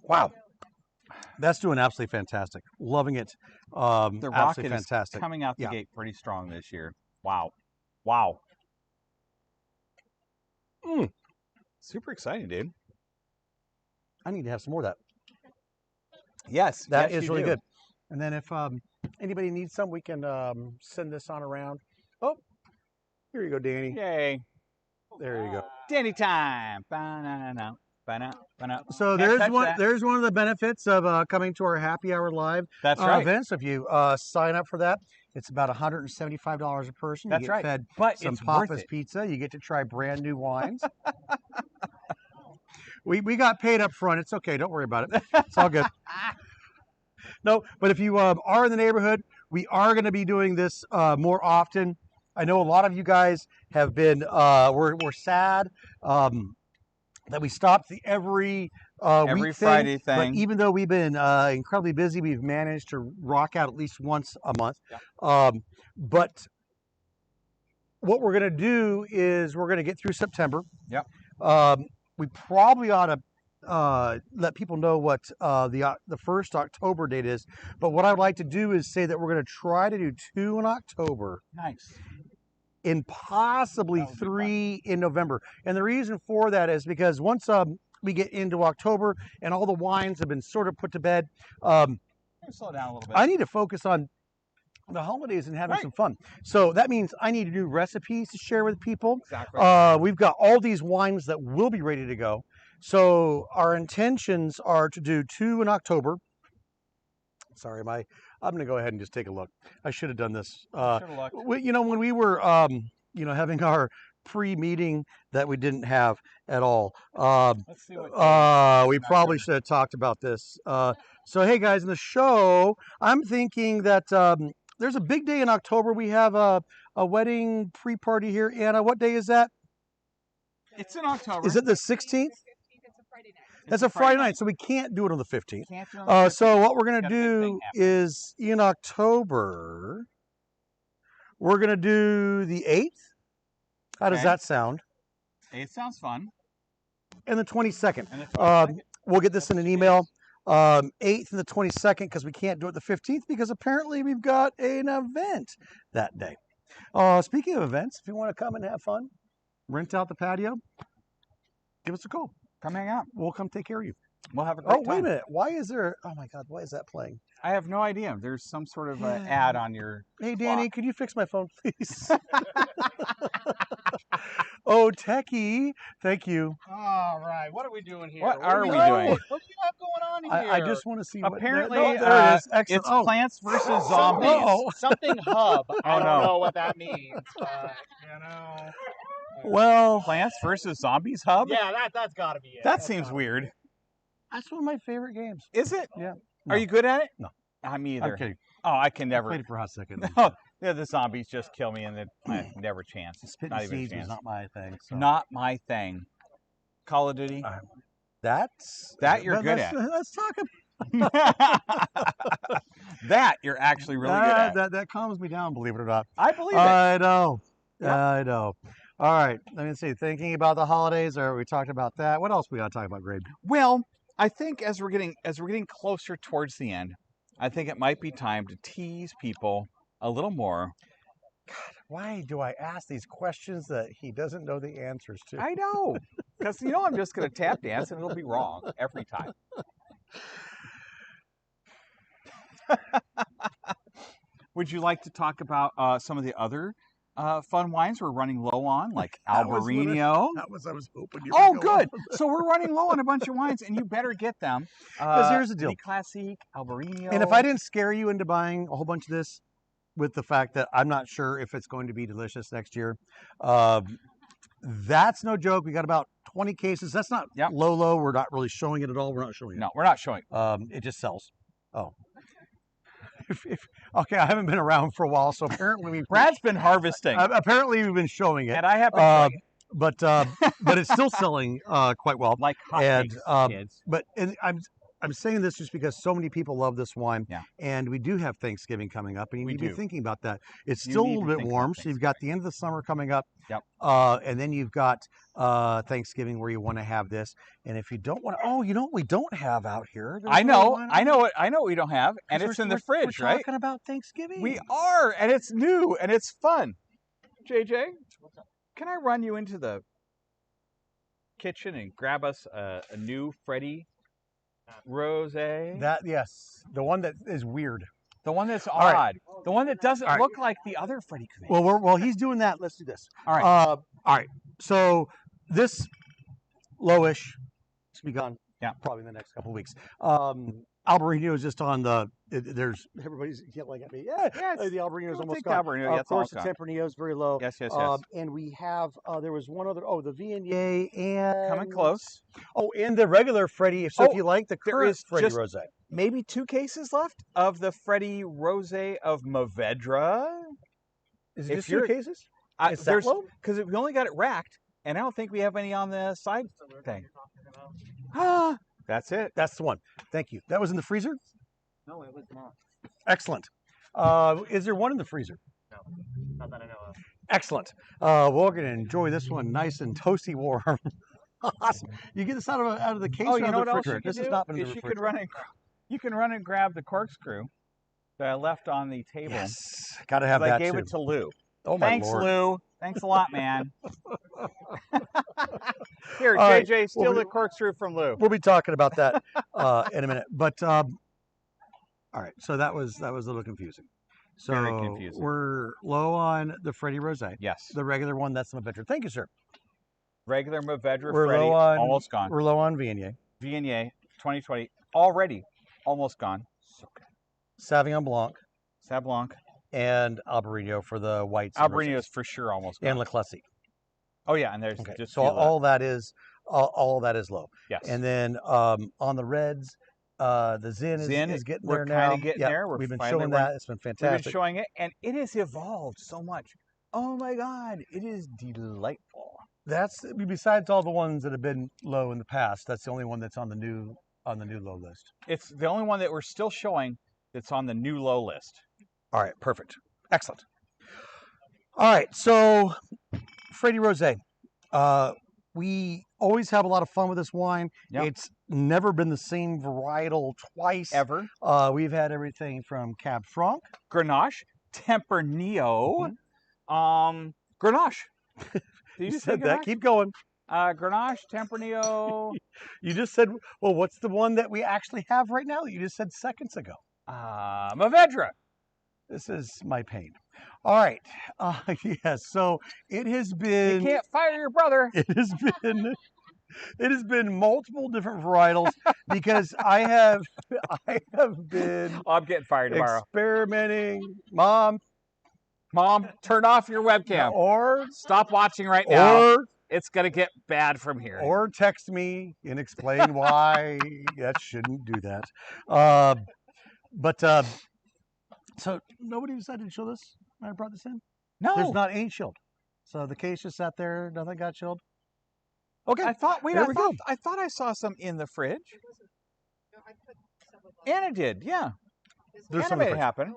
Wow, that's doing absolutely fantastic. Loving it. The Rocket is fantastic. coming out the gate pretty strong this year. Wow, wow. Super exciting, dude. I need to have some more of that. Yes, that is really good. And then if anybody needs some, we can send this on around. Oh, here you go, Danny. Yay. There you go. Danny time. Ba-na-na-na. So there's one of the benefits of coming to our happy hour live event. So if you sign up for that, it's about $175 a person. That's you get fed some Papa's pizza. You get to try brand new wines. we got paid up front. It's okay. Don't worry about it. It's all good. No, but if you are in the neighborhood, we are going to be doing this more often. I know a lot of you guys have been we're sad that we stopped the every week Friday thing. But even though we've been incredibly busy, we've managed to rock out at least once a month. But what we're going to do is we're going to get through September. We probably ought to let people know what the first October date is. But what I'd like to do is say that we're going to try to do 2 in October. Nice. And possibly 3 in November. And the reason for that is because once we get into October and all the wines have been sort of put to bed, slow down a little bit. I need to focus on the holidays and having some fun. So that means I need to do recipes to share with people. Exactly. We've got all these wines that will be ready to go. So our intentions are to do 2 in October. Sorry, I'm going to go ahead and just take a look. I should have done this. When we were, having our pre-meeting that we didn't have at all. Let's see what we probably should have talked about this. So, hey guys, in the show, I'm thinking that there's a big day in October. We have a wedding pre-party here. Anna, what day is that? It's in October. Is it the 16th? That's a Friday night, so we can't do it on the 15th. So what we're going to do is in October, we're going to do the 8th. How does that sound? 8th sounds fun. And the 22nd. We'll get this in an email. 8th and the 22nd, because we can't do it the 15th, because apparently we've got an event that day. Speaking of events, if you want to come and have fun, rent out the patio, give us a call. Come hang out. We'll come take care of you. We'll have a great time. Oh, wait a minute. Why is there... Oh, my God. Why is that playing? I have no idea. There's some sort of ad on your Hey, Danny, could you fix my phone, please? Oh, techie. Thank you. All right. What are we doing here? What are we doing? What do you have going on here? I just want to see Apparently, what... there it is. Excellent. It's Plants versus Zombies. Something hub. I don't no. know what that means. Well... Plants versus Zombies hub? Yeah, that's got to be it. That seems weird. That's one of my favorite games. Is it? Yeah. No. Are you good at it? No. Me either. I'm kidding. Oh, I can never. I played it for a hot second. No, the zombies just kill me, and I never chance. Spitting not even a seeds chance. is not my thing. So. Not my thing. Call of Duty. That you're good at. Let's talk about that you're actually really good at. That calms me down, believe it or not. I believe it. I know. Yep. I know. All right. Let me see. Thinking about the holidays, or we talked about that. What else we got to talk about, Greg? Well, I think as we're getting closer towards the end, I think it might be time to tease people a little more. Why do I ask these questions that he doesn't know the answers to? I know, because you know I'm just going to tap dance and it'll be wrong every time. Would you like to talk about some of the other fun wines we're running low on, like Albarino? That was I was hoping you were Oh, going good. for. So we're running low on a bunch of wines, and you better get them. Because here's the deal. Classique, Albarino. And if I didn't scare you into buying a whole bunch of this with the fact that I'm not sure if it's going to be delicious next year, that's no joke. We got about 20 cases. That's not low. We're not really showing it at all. We're not showing it. No, we're not showing. It just sells. Oh. Okay, I haven't been around for a while, so apparently Brad's been harvesting. Apparently we've been showing it. And I have been showing it. But it's still selling quite well. Like hotcakes, kids. But I'm saying this just because so many people love this wine. Yeah. And we do have Thanksgiving coming up, and you need to be thinking about that. It's You still a need little to bit think warm, about so you've got the end of the summer coming up. Yep. And then you've got Thanksgiving where you want to have this. And if you don't want to, you know what we don't have out here? I know what we don't have, and it's in the fridge, we're right? Talking about Thanksgiving. We are, and it's new, and it's fun. JJ, can I run you into the kitchen and grab us a new Freddie Rosé? Yes, the one that is weird. The one that's All right. odd. The one that doesn't look like the other Freddie Cruise. Well, while he's doing that, let's do this. All right. All right. So this lowish to be gone. Yeah. Probably in the next couple of weeks. Albarino is just on the. There's everybody's yelling at me. Yeah. The Albarino is almost gone. Albarino, of course, the Tempranillo is very low. Yes. And we have. There was one other. The Viognier and Coming close. Oh, and the regular Freddie. So if you like the current Freddie Rosé, maybe 2 cases left of the Freddie Rosé of Movedra. Is it just 2 cases? Is that low? Because we only got it racked, and I don't think we have any on the side thing. That's it. That's the one. Thank you. That was in the freezer? No, it was not. Excellent. Is there one in the freezer? No, not that I know of. Excellent. We're going to enjoy this one nice and toasty warm. Awesome. You get this out of the case or you out know of the what else you refrigerator? can This do? has not been in the Is refrigerator. you can run and grab the corkscrew that I left on the table. Yes. Got to have that I gave too. it to Lou. Oh, my Thanks, Lord. Lou. Thanks a lot, man. Here, All right. JJ, steal the corkscrew from Lou. We'll be talking about that in a minute. But all right, so that was a little confusing. So Very confusing. We're low on the Freddie Rosé. Yes. The regular one, that's the Movedra. Thank you, sir. Regular Movedra We're Freddie, low on almost gone. We're low on Viognier. Viognier 2020, already almost gone. So good. Sauvignon Blanc Sauv Blanc. and Albarino for the whites. and Albarino rosés. is for sure almost gone. And Le Classique. Oh, yeah, and there's Okay. just So all that is low. Yes. And then on the reds, the Zin is getting we're there now. kinda getting there. We've been finally showing that. It's been We've fantastic. been showing it, and it has evolved so much. Oh my God, it is delightful. That's besides all the ones that have been low in the past. That's the only one that's on the new low list. It's the only one that we're still showing that's on the new low list. All right, perfect, excellent. All right, so Freddie Rosé. We always have a lot of fun with this wine. Yep. It's never been the same varietal twice. Ever. We've had everything from Cab Franc, Grenache, Tempranillo, Grenache. Did You you say said that. Grenache? Keep going. Grenache, Tempranillo, You just said, well, what's the one that we actually have right now that you just said seconds ago? Movedra. This is my pain. All right. Yes. So it has been. You can't fire your brother. It has been multiple different varietals because I have been Oh, I'm getting fired tomorrow. experimenting. Mom, Turn off your webcam. or Stop watching right now. or It's going to get bad from here. or text me and explain why that shouldn't do that. So nobody decided to show this when I brought this in? no. There's not ain't chilled. So the case just sat there, nothing got chilled. Okay. I thought There we go. I thought I saw some in the fridge. Anna did, yeah. There's Anna some in made the it fridge. happen.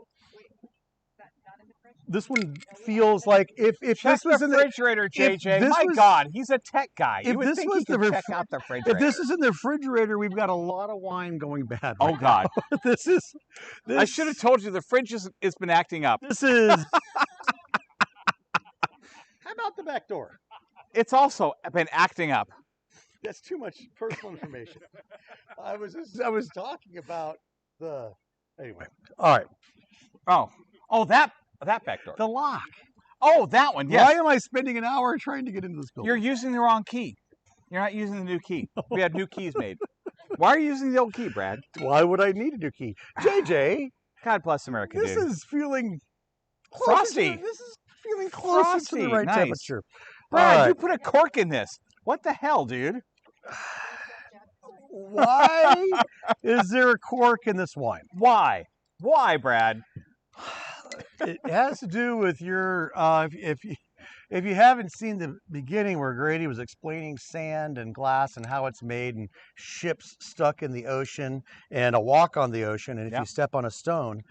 this one feels like if Check this was the in the refrigerator, JJ. this My was- God, he's a tech guy. if You would this think was he could the check out the refrigerator. if this is in the refrigerator, we've got a lot of wine going bad. Oh right God, now. This is. I should have told you the fridge has been acting up. This is. How about the back door? It's also been acting up. That's too much personal information. I was talking about the. Anyway, all right. Oh, that back door. The lock. Oh, that one. Yes. Why am I spending an hour trying to get into this building? You're using the wrong key. You're not using the new key. We have new keys made. Why are you using the old key, Brad? Why would I need a new key? JJ, God bless America, this dude. is feeling Frosty. This is feeling closer to the Frosty, right nice. temperature. Brad, All you right. put a cork in this. What the hell, dude? Why is there a cork in this wine? Why? Why, Brad? It has to do with your if you haven't seen the beginning where Grady was explaining sand and glass and how it's made and ships stuck in the ocean and a walk on the ocean and if you step on a stone,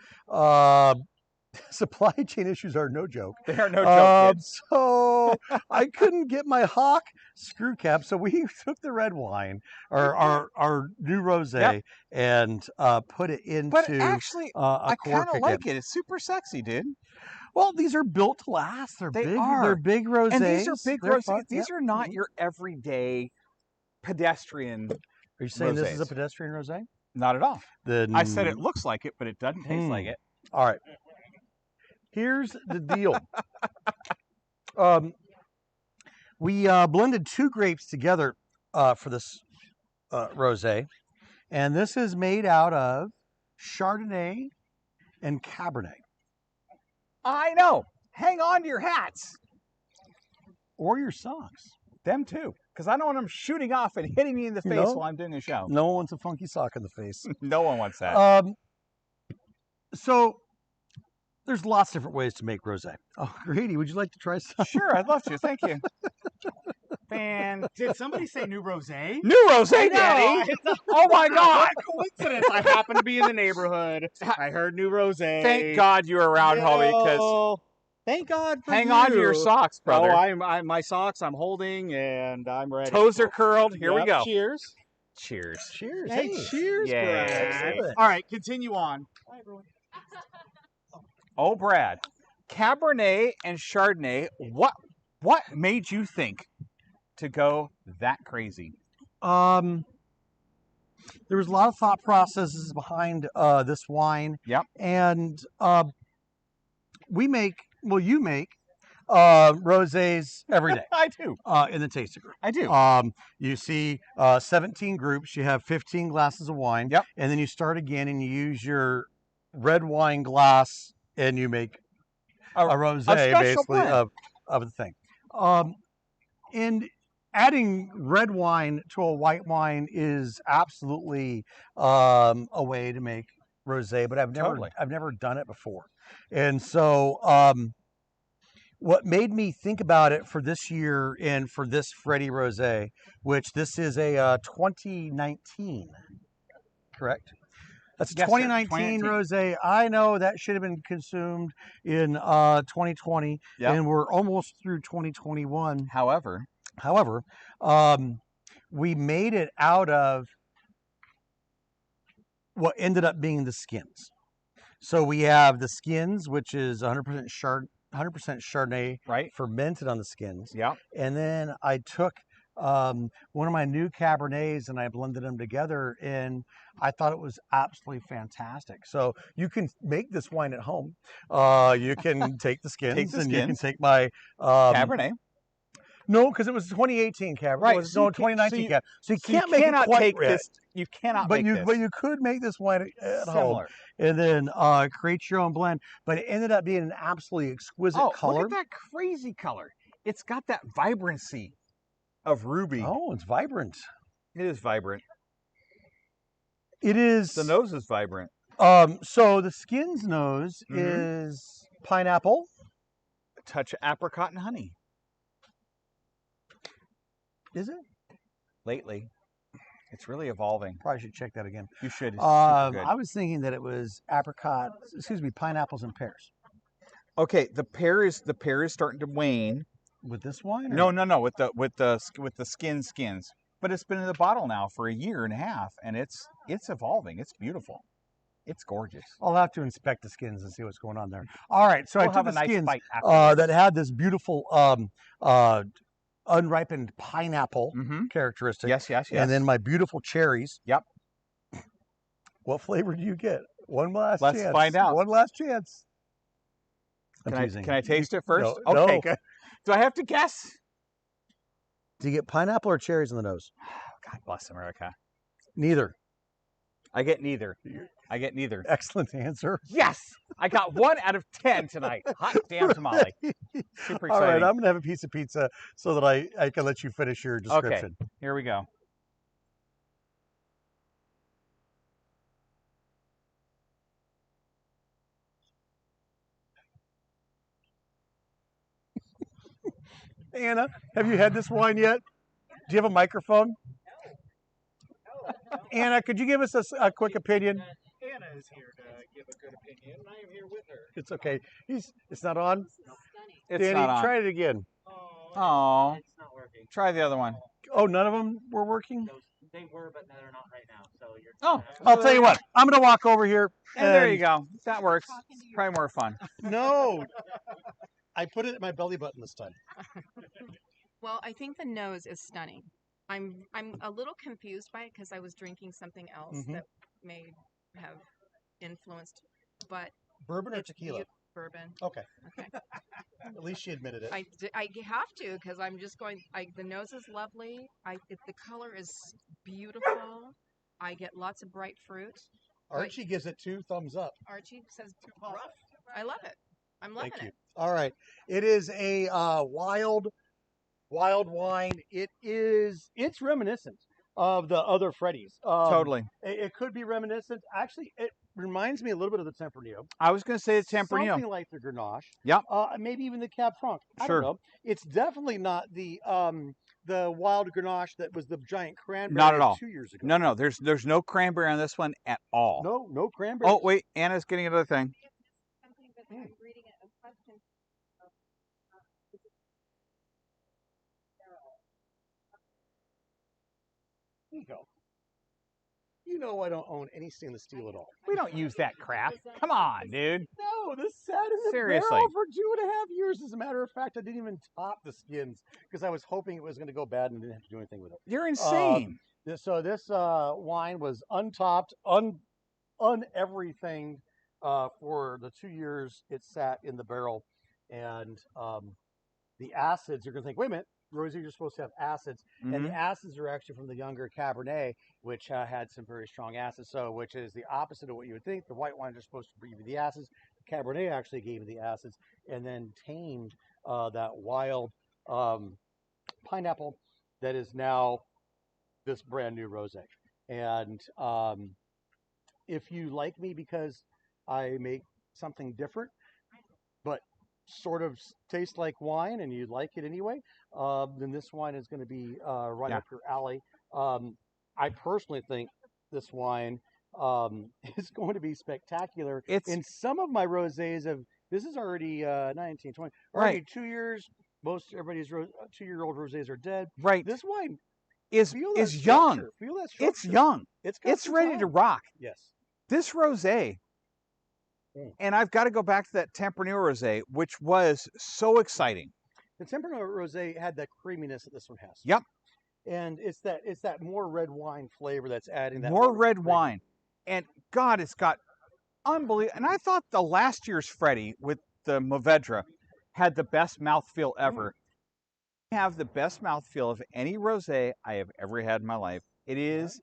supply chain issues are no joke. They are no joke, kids. So I couldn't get my Hawk screw cap, so we took the red wine, our new rosé, and put it into. But actually, I kind of like it. It's super sexy, dude. Well, these are built to last. They're They big. are. They're big rosés. And these are big They're rosés. fun. These are not your everyday pedestrian. Are you saying this is a rosés. pedestrian rosé? Not at all. Then I said it looks like it, but it doesn't taste like it. All right. Here's the deal. We blended 2 grapes together for this rosé, and this is made out of Chardonnay and Cabernet, I know. Hang on to your hats. or your socks. Them too. Because I don't want them shooting off and hitting me in the face No. while I'm doing a show. No one wants a funky sock in the face. No one wants that. So there's lots of different ways to make rosé. Oh, Grady, would you like to try some? Sure, I'd love to. Thank you. Did somebody say new rosé? New rosé, Daddy. Oh my God. What a coincidence! I happened to be in the neighborhood. I heard new rosé. Thank God you were around, homie, because Yo, thank God for hang on to your you. socks, brother. Oh, I'm my socks I'm holding and I'm ready. Toes are curled. Here we Yep, go. Cheers. Cheers. Cheers. Hey, cheers, Yeah. Brad. Excellent. All right, continue on. Oh, Brad. Cabernet and Chardonnay. What made you think to go that crazy? There was a lot of thought processes behind this wine. Yep. And you make rosés every day I do. in the tasting room. I do. You see 17 groups. You have 15 glasses of wine. Yep. And then you start again and you use your red wine glass and you make a rosé special basically blend. of the thing. And adding red wine to a white wine is absolutely a way to make rosé, but I've never done it before. And so what made me think about it for this year and for this Freddie Rosé, which this is a 2019, correct? That's a Yes, sir. 2019 rosé. I know that should have been consumed in 2020, Yep. and we're almost through 2021. However, We made it out of what ended up being the skins. So we have the skins, which is 100% Chardonnay, right? fermented on the skins. Yeah. And then I took one of my new Cabernets and I blended them together, and I thought it was absolutely fantastic. So you can make this wine at home. You can take the skins, and you can take my Cabernet. No, because it was 2018 Cabernet. Right. It was, no, 2019 Cabernet. So you can't make it cannot quite take red. this. You cannot But make this. you could make this wine at home Similar. and then create your own blend. But it ended up being an absolutely exquisite color. Look at that crazy color. It's got that vibrancy of ruby. Oh, it's vibrant. It is vibrant. It is. The nose is vibrant. So the skins nose is pineapple. A touch of apricot and honey. Is it? Lately, it's really evolving. Probably should check that again. You should. It's super good. I was thinking that it was pineapples and pears. Okay, the pear is starting to wane. With this wine? No, with the skins. But it's been in the bottle now for a year and a half, and it's evolving. It's beautiful. It's gorgeous. I'll have to inspect the skins and see what's going on there. All right, so We'll I took have the a nice skins bite afterwards. that had this beautiful unripened pineapple characteristic. Yes. And then my beautiful cherries. Yep. What flavor do you get? One last Let's chance. find out. One last chance. Can I taste it first? No, Okay. no. Do I have to guess? Do you get pineapple or cherries in the nose? God bless America. Neither. I get neither. Excellent answer. Yes! I got 1 out of 10 tonight. Hot damn tamale. Super exciting. All right, I'm going to have a piece of pizza so that I can let you finish your description. Okay, here we go. Anna, have you had this wine yet? Do you have a microphone? Anna, could you give us a quick opinion? Anna is here to give a good opinion, and I am here with her. It's okay. It's not on? It's Danny, not on. try it again. Oh. It's not working. Try the other one. Oh, none of them were working? They were, but they're not right now. So you're. Oh, I'll tell you what. I'm going to walk over here. And there you go. That works. Probably more fun. No. I put it at my belly button this time. Well, I think the nose is stunning. I'm a little confused by it because I was drinking something else that may have influenced, but Bourbon or it's tequila? Bourbon. Okay. Okay. At least she admitted it. I have to because I'm just going. The nose is lovely. The color is beautiful. I get lots of bright fruit. Archie gives it 2 thumbs up. Archie says, well, I love it. I'm loving Thank you. it. All right. It is a wild wine. It's reminiscent of the other Freddy's. Totally. It could be reminiscent. Actually, it reminds me a little bit of the Tempranillo. I was going to say the Tempranillo. Something like the Grenache. Yep. Maybe even the Cab Franc. I Sure. don't know. It's definitely not the wild Grenache that was the giant cranberry Not at all. 2 years ago. No. There's no cranberry on this one at all. No cranberry. Oh, wait. Anna's getting another thing. There you go. You know I don't own any stainless steel at all. We don't use that crap. Come on, dude. No, this sat in the Seriously. barrel for 2.5 years. As a matter of fact, I didn't even top the skins because I was hoping it was going to go bad and didn't have to do anything with it. You're insane. This wine was untopped, everything for the 2 years it sat in the barrel, and the acids. You're going to think, wait a minute, Rosie, you're supposed to have acids, and the acids are actually from the younger Cabernet, which had some very strong acids. So, which is the opposite of what you would think. The white wines are supposed to give you the acids. The Cabernet actually gave you the acids, and then tamed that wild pineapple that is now this brand new rosé. And if you like me because I make something different, but sort of tastes like wine, and you like it anyway, then this wine is going to be right up your alley. I personally think this wine is going to be spectacular. In some of my rosés this is already 19, 20, already 2 years. Most everybody's 2-year-old rosés are dead. Right. This wine is young. Feel that structure. It's young. It's ready to rock. Yes. This rosé, and I've got to go back to that Tempranillo rosé, which was so exciting. The Tempranillo rosé had that creaminess that this one has. Yep. And it's that more red wine flavor that's adding that more red wine. And God, it's got unbelievable. And I thought the last year's Freddy with the Mourvedre had the best mouthfeel ever. Have the best mouthfeel of any rosé I have ever had in my life. It is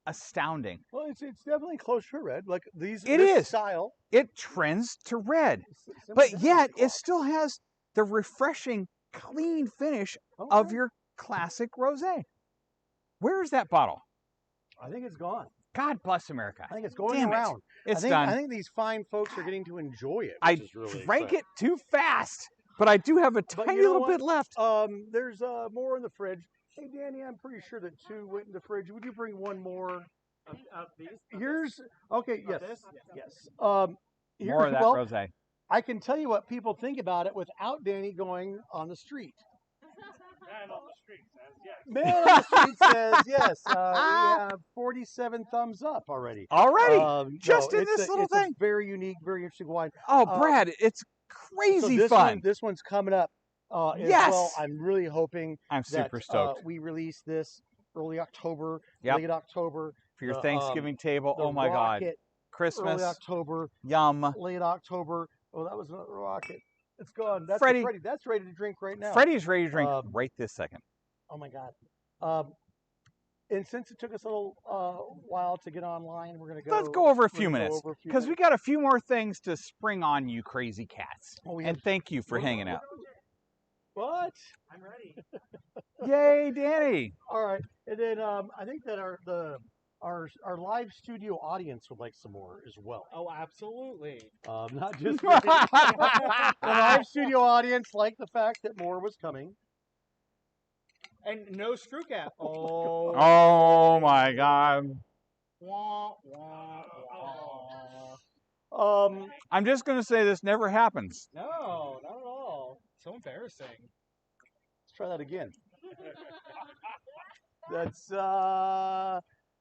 astounding. Well, it's definitely close to red. Like this style. It trends to red, but yet it still has the refreshing, clean finish of your classic rosé. Where is that bottle? I think it's gone. God bless America. I think it's going around. It's done. I think these fine folks are getting to enjoy it. I drank it too fast, but I do have a tiny little bit left. There's more in the fridge. Hey, Danny, I'm pretty sure that 2 went in the fridge. Would you bring one more? Of these? Here's okay. Yes. This? Yes. More of that rosé. I can tell you what people think about it without Danny going on the street. Man on the street says yes. We have 47 thumbs up already. Already, just no, in this little it's thing. a very unique, very interesting wine. Oh, Brad, it's So crazy this fun. this one's coming up as Yes! well. I'm really hoping I'm that super stoked. we release this early October, Yep. late October. For your the, Thanksgiving table. the Oh my God. rocket, Christmas. early October, Yum. late October. Oh, that was not a rocket. It's gone. That's Freddie- Freddie. That's ready to drink right now. Freddie's ready to drink Um, right this second. Oh my God. And since it took us a little while to get online, we're gonna go. Let's go over a we're few gonna go minutes over a few because we minutes. got a few more things to spring on you crazy cats. Oh, we And have- thank you for what- hanging out. What? I'm ready. Yay, Danny. All right, and then I think that our live studio audience would like some more as well. Oh, absolutely. Not just me. The live studio audience liked the fact that more was coming. And no screw cap. Oh. Oh my God. Wah, wah, wah. I'm just going to say this never happens. No, not at all. So embarrassing. Let's try that again. That's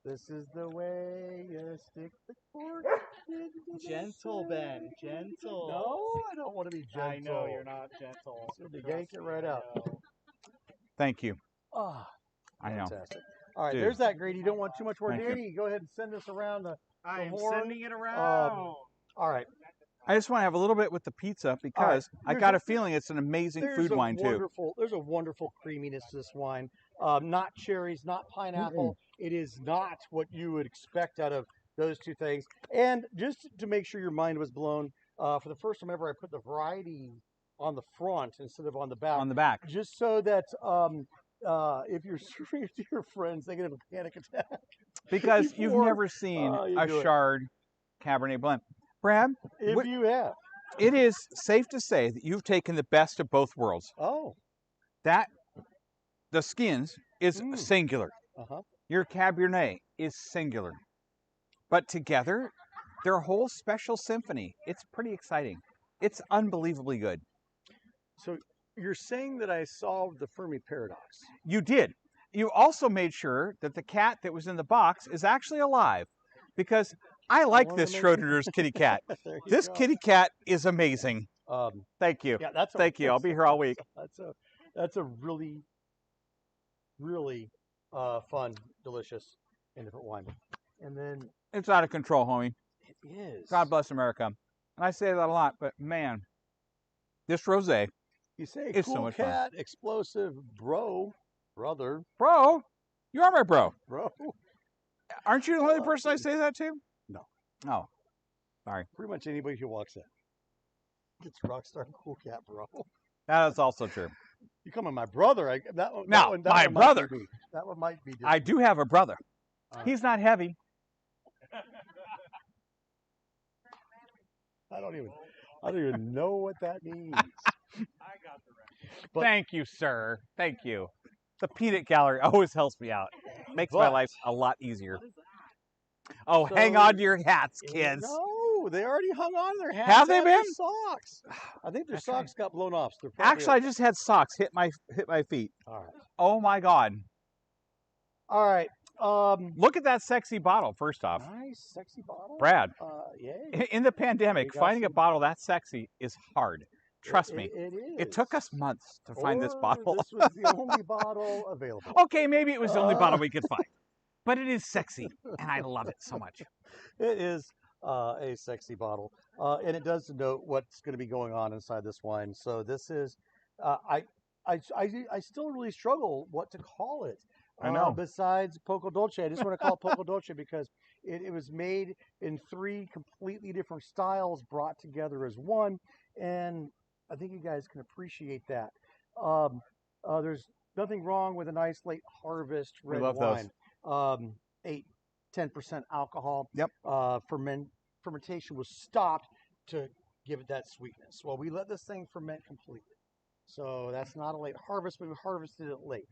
this is the way you stick the fork in the Gentle, sand. Ben. Gentle. No, I don't want to be gentle. I know you're not gentle. So to yank it right out. Thank you. Ah, I know. fantastic. All right, Dude. there's that, Grady. You don't want too much more. Thank you. Danny, go ahead and send this around. I am horn, sending it around. All right. I just want to have a little bit with the pizza because I There's got a- a feeling it's an amazing There's food a wine too. wonderful, There's a wonderful creaminess to this wine. Not cherries, not pineapple. It is not what you would expect out of those two things. And just to make sure your mind was blown, for the first time ever, I put the variety on the front instead of on the back. On the back. Just so that if you're serving it to your friends, they can have a panic attack. Because you've before, never seen you a do it. Chard Cabernet blend. Brad, If What- you have. it is safe to say that you've taken the best of both worlds. Oh. That the skins is Mm. singular. Uh-huh. Your Cabernet is singular. But together, they're a whole special symphony. It's pretty exciting. It's unbelievably good. So you're saying that I solved the Fermi paradox. You did. You also made sure that the cat that was in the box is actually alive. Because I like wanna this make- Schrodinger's kitty cat. There you This go. kitty cat is amazing. Um, Thank you. yeah, that's Thank you. I'll be here all week. That's a really, really fun, delicious, and different wine. And then It's out of control, homie. it is. God bless America. And I say that a lot, but man, this rosé, You say it's so cool much fun. cat, explosive, brother, bro, you are my bro. bro. Aren't you the only person I say that to? No. Oh, Pretty much anybody who walks in. It's rockstar cool cat, bro. that is also true. You come on, my brother. That one, Now, that my one might brother. be- That one might be. I do have a brother. different. He's not heavy. I don't even know what that means. But- Thank you, sir. Thank you. The peanut gallery always helps me out. Makes my But- life a lot easier. Oh, So- hang on to your hats, kids. No, they already hung on their hats. Have they and their been? socks? I think their That's right. socks got blown off. So they're probably Actually, I just had socks hit my feet. all right. Oh my God. All right. Look at that sexy bottle, first off. Nice, sexy bottle. Brad, Yay. in the pandemic, We got finding a some- bottle that sexy is hard. Trust me. It is. It took us months to find this Or bottle. This was the only bottle available. Okay, maybe it was the only bottle we could find. But it is sexy, and I love it so much. It is a sexy bottle, and it does denote what's going to be going on inside this wine. So this is, I still really struggle what to call it. I know. Besides Poco Dolce, I just want to call it Poco Dolce because it was made in 3 completely different styles brought together as one, and I think you guys can appreciate that. There's nothing wrong with a nice late harvest We red love those. wine. 8-10% alcohol. Yep. Fermentation was stopped to give it that sweetness. Well, we let this thing ferment completely. So that's not a late harvest, but we harvested it late.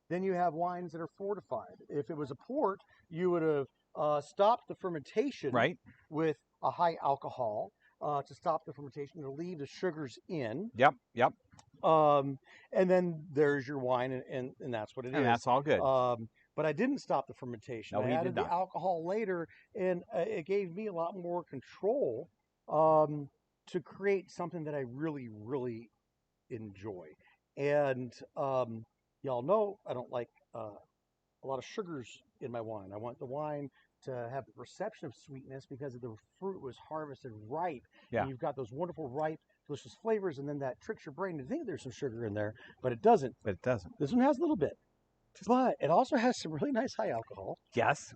Then you have wines that are fortified. If it was a port, you would have stopped the fermentation Right? with a high alcohol, to stop the fermentation, to leave the sugars in. Yep. And then there's your wine, and that's what it is. And that's all good. But I didn't stop the fermentation. No, I he added did the not. alcohol later, and it gave me a lot more control to create something that I really, really enjoy. And y'all know I don't like a lot of sugars in my wine. I want the wine to have the perception of sweetness because the fruit was harvested ripe. Yeah. And you've got those wonderful ripe, delicious flavors, and then that tricks your brain to think there's some sugar in there, but it doesn't. But it doesn't. This one has a little bit. But it also has some really nice high alcohol. Yes.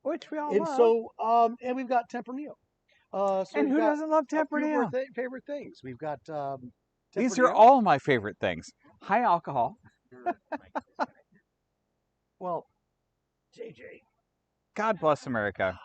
Which we all And love. so, and we've got Tempranillo. And who doesn't love Tempranillo? Favorite things. We've got These are Tempranillo. all my favorite things. High alcohol. Well, JJ. God bless America.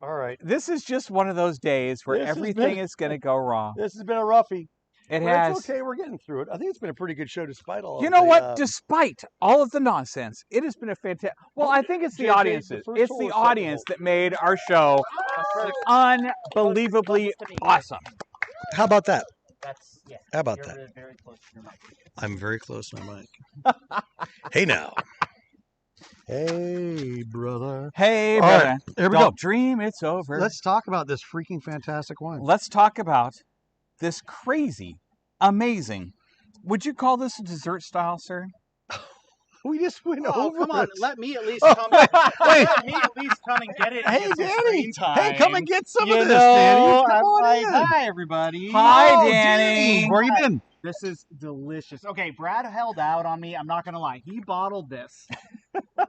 All right. This is just one of those days where This has everything been- is going to go wrong. This has been a roughie. It But has. It's okay. We're getting through it. I think it's been a pretty good show despite all. You of know the, what? Despite all of the nonsense, it has been a fantastic. Well, I think it's the JJ, audiences. the first It's hole the or second audience hole? that made our show unbelievably awesome. How about that? That's yeah. How about You're that? very close to your mic. I'm very close to my mic. Hey now. Hey, brother. Hey, All brother. right, here we Don't go. dream it's over. Let's talk about this freaking fantastic wine. Let's talk about this crazy, amazing. Would you call this a dessert style, sir? We just went Oh, over come on! it. Let me at least Oh, come. wait. Let me at least come and get it. and Hey, get some Danny. screen time. Hey, come and get some you of this, know, Danny. Come I'm on like, in. hi everybody. Hi, Oh, Danny. Where you been? This is delicious. Okay, Brad held out on me. I'm not gonna lie. He bottled this,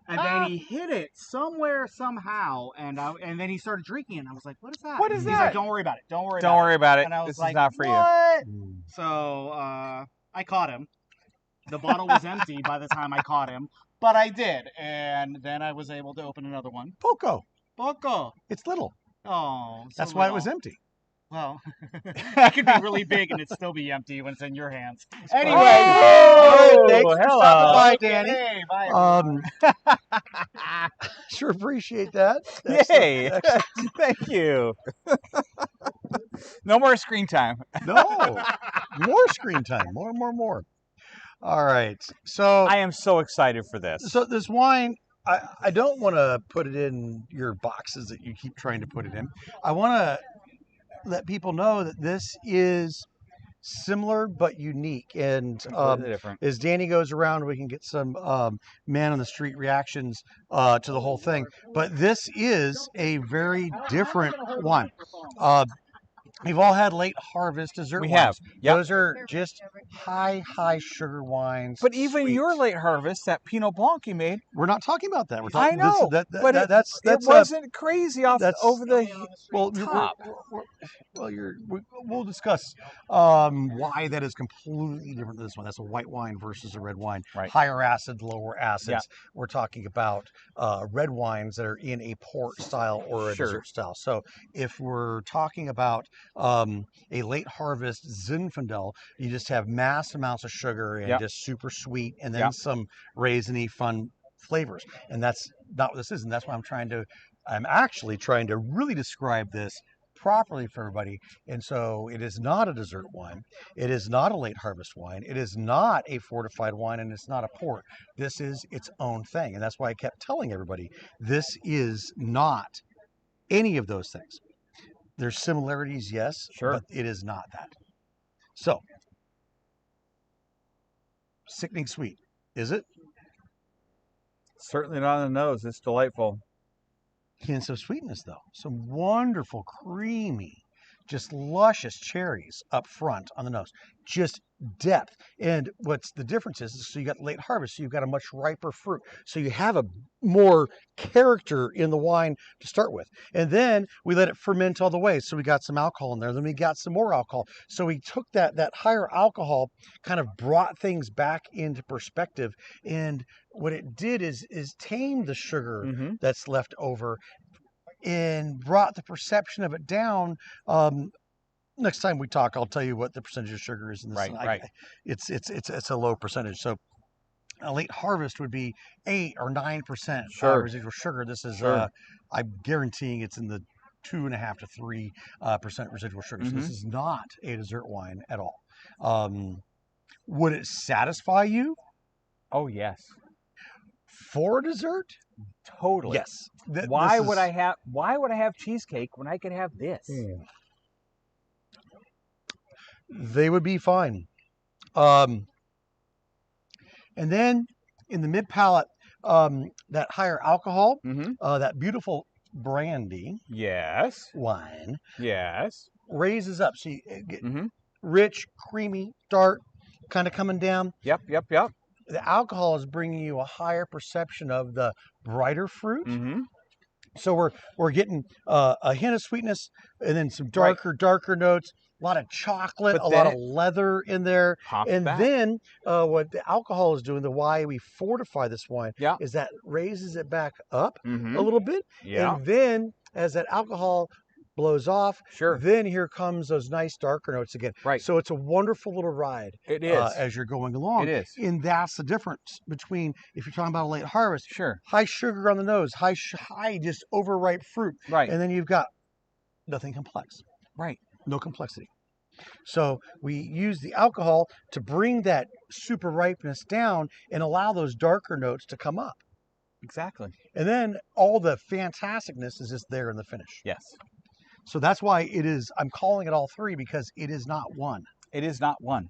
and then he hid it somewhere somehow, and then he started drinking it. And I was like, "What is that?" What is He's that? like, "Don't worry about it. Don't worry. Don't worry about it. And I was This like, is not for you. "What?" So I caught him. The bottle was empty by the time I caught him, but I did, and then I was able to open another one. Poco. Poco. It's little. Oh, so That's why it was little. empty. Well, it could be really big and it still be empty when it's in your hands. Anyway, Oh, thanks for hello. stopping by, Okay, Danny. Hey, bye. Everyone. Sure appreciate that. Excellent, Yay. excellent. Thank you. No more screen time. No, more screen time. More. All right. So I am so excited for this. So this wine, I don't want to put it in your boxes that you keep trying to put it in. I want to let people know that this is similar but unique. And Completely different. as Danny goes around, we can get some man on the street reactions to the whole thing. But this is a very different wine. We've all had late harvest dessert We wines. have. Yep. Those are just high sugar wines. But even sweet. your late harvest, that Pinot Blanc you made, We're not talking about that. We're I talking. know, but that's it wasn't crazy off that's- over the well, top. we'll discuss why that is completely different than this one. That's a white wine versus a red wine. Right. Higher acid, lower acids. Yeah. We're talking about red wines that are in a port style or a Sure. dessert style. So if we're talking about a late harvest Zinfandel, you just have mass amounts of sugar and Yep. just super sweet, and then Yep. some raisiny fun flavors. And that's not what this is. And that's why I'm actually trying to really describe this properly for everybody. And so it is not a dessert wine. It is not a late harvest wine. It is not a fortified wine, and it's not a port. This is its own thing. And that's why I kept telling everybody, this is not any of those things. There's similarities, yes, Sure. but it is not that. So, sickening sweet, is it? Certainly not on the nose. It's delightful. Hints of sweetness, though. Some wonderful, creamy, just luscious cherries up front on the nose. Just depth. And what's the difference is, so you got late harvest, so you've got a much riper fruit. So you have a more character in the wine to start with. And then we let it ferment all the way. So we got some alcohol in there. Then we got some more alcohol. So we took that higher alcohol, kind of brought things back into perspective. And what it did is tame the sugar Mm-hmm. that's left over and brought the perception of it down. Next time we talk, I'll tell you what the percentage of sugar is in this. Right. It's a low percentage. So a late harvest would be 8 or 9% Sure. residual sugar. This is Sure. I'm guaranteeing it's in the 2.5 to 3% residual sugar. So Mm-hmm. this is not a dessert wine at all. Would it satisfy you Oh yes, for dessert? totally. Yes. Why would I have cheesecake when I could have this? They would be fine. And then in the mid palate, that higher alcohol, Mm-hmm. that beautiful brandy Yes. wine Yes. raises up. So you get Mm-hmm. rich, creamy, dark, kind of coming down. Yep. Yep. Yep. The alcohol is bringing you a higher perception of the brighter fruit. Mm-hmm. So we're getting a hint of sweetness, and then some darker notes. A lot of chocolate, But a then lot of leather in there. Pops And back. then what the alcohol is doing, the why we fortify this wine, Yeah. is that raises it back up Mm-hmm. a little bit. Yeah. And then as that alcohol blows off, Sure. then here comes those nice darker notes again. Right. So it's a wonderful little ride It is. as you're going along. It is. And that's the difference between, if you're talking about a late harvest, Sure. high sugar on the nose, high just overripe fruit. Right. And then you've got nothing complex. Right. No complexity. So we use the alcohol to bring that super ripeness down and allow those darker notes to come up. Exactly. And then all the fantasticness is just there in the finish. Yes. So that's why it is, I'm calling it all three, because it is not one. It is not one.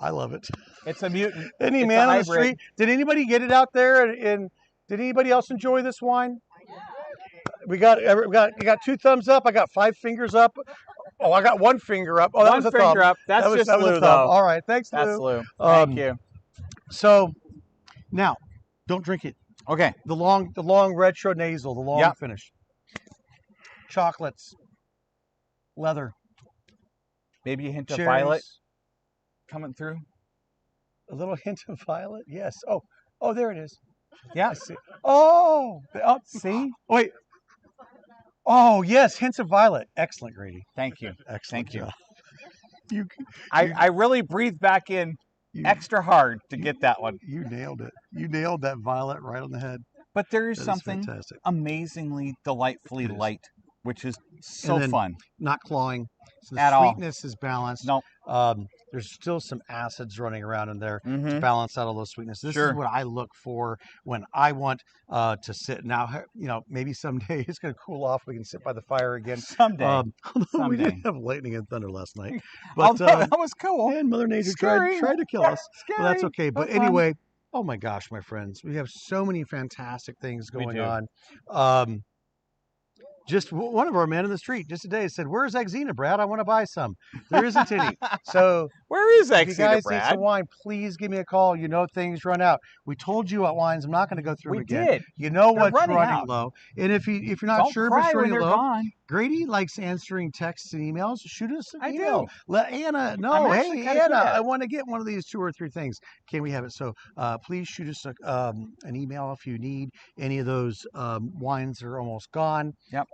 I love it. It's a mutant. Any It's man a on the hybrid. street, did anybody get it out there? And did anybody else enjoy this wine? We got 2 thumbs up. I got 5 fingers up. Oh, I got 1 finger up. Oh, that One was a finger thumb. up. That's that was, just that was a Lou, thumb. though. All right, thanks, That's Lou. Lou. Thank you. So now, don't drink it. Okay. The long retro nasal, the long Yep. finish. Chocolates, leather, Maybe a hint of cherries, violet coming through. a little hint of violet. Yes. Oh, there it is. Yeah. I see. Oh, See? wait. Oh, yes, hints of violet. Excellent, Grady. Thank you. Excellent Thank you. job. You, I really breathed back in you, extra hard to get that one. you nailed it. You nailed that violet right on the head. But there is That is something fantastic. amazingly, delightfully It is. light, which is so then fun. Not clawing. So the At all. sweetness is balanced. No. There's still some acids running around in there to Mm-hmm. balance out all those sweetness. This Sure. is what I look for when I want to sit. Now, maybe someday it's going to cool off. We can sit by the fire again. Someday. Although we did Someday. have lightning and thunder last night. Oh, But that was cool. and Mother Nature Scary. tried to kill us. Scary. Well, that's okay. But fun. anyway, oh my gosh, my friends, we have so many fantastic things We going do. on. Just one of our men in the street just today said, "Where's Exena, Brad? I want to buy some." There isn't any. So Where is if you Exena, guys need Brad? some wine, please give me a call. You know things run out. We told you what wines. I'm not going to go through We them again. did. You know They're what's running running out. low. And if you're not Don't sure if cry it's when running they're low, gone. Grady likes answering texts and emails. Shoot us an I email. do. Let Anna know. I'm actually Hey, kinda Anna, good at it. I want to get one of these 2 or 3 things. Can we have it? So please shoot us an email if you need any of those wines that are almost gone. Yep.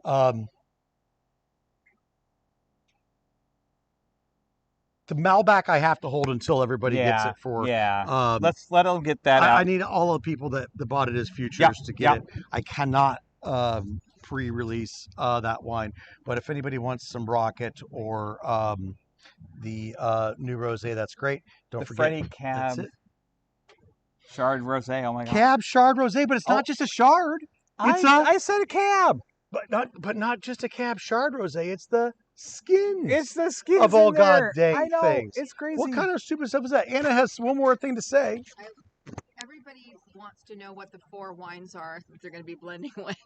The Malbec I have to hold until everybody gets it for. Yeah. Let's let them get that I out. need all the people that bought it as futures Yep, to get yep. it. I cannot pre-release that wine, but if anybody wants some Rocket or the new rosé, that's great. Don't The forget Freddie that's Cab it. Chard Rosé. Oh my god. Cab Chard rosé, but it's Oh. not just a Chard. It's I said a cab. but not just a Cab Chard rosé. It's the skins. It's the skins Of all in there. god dang I know. things. It's crazy. What kind of stupid stuff is that? Anna has one more thing to say. Everybody wants to know what the 4 wines are that they're going to be blending with.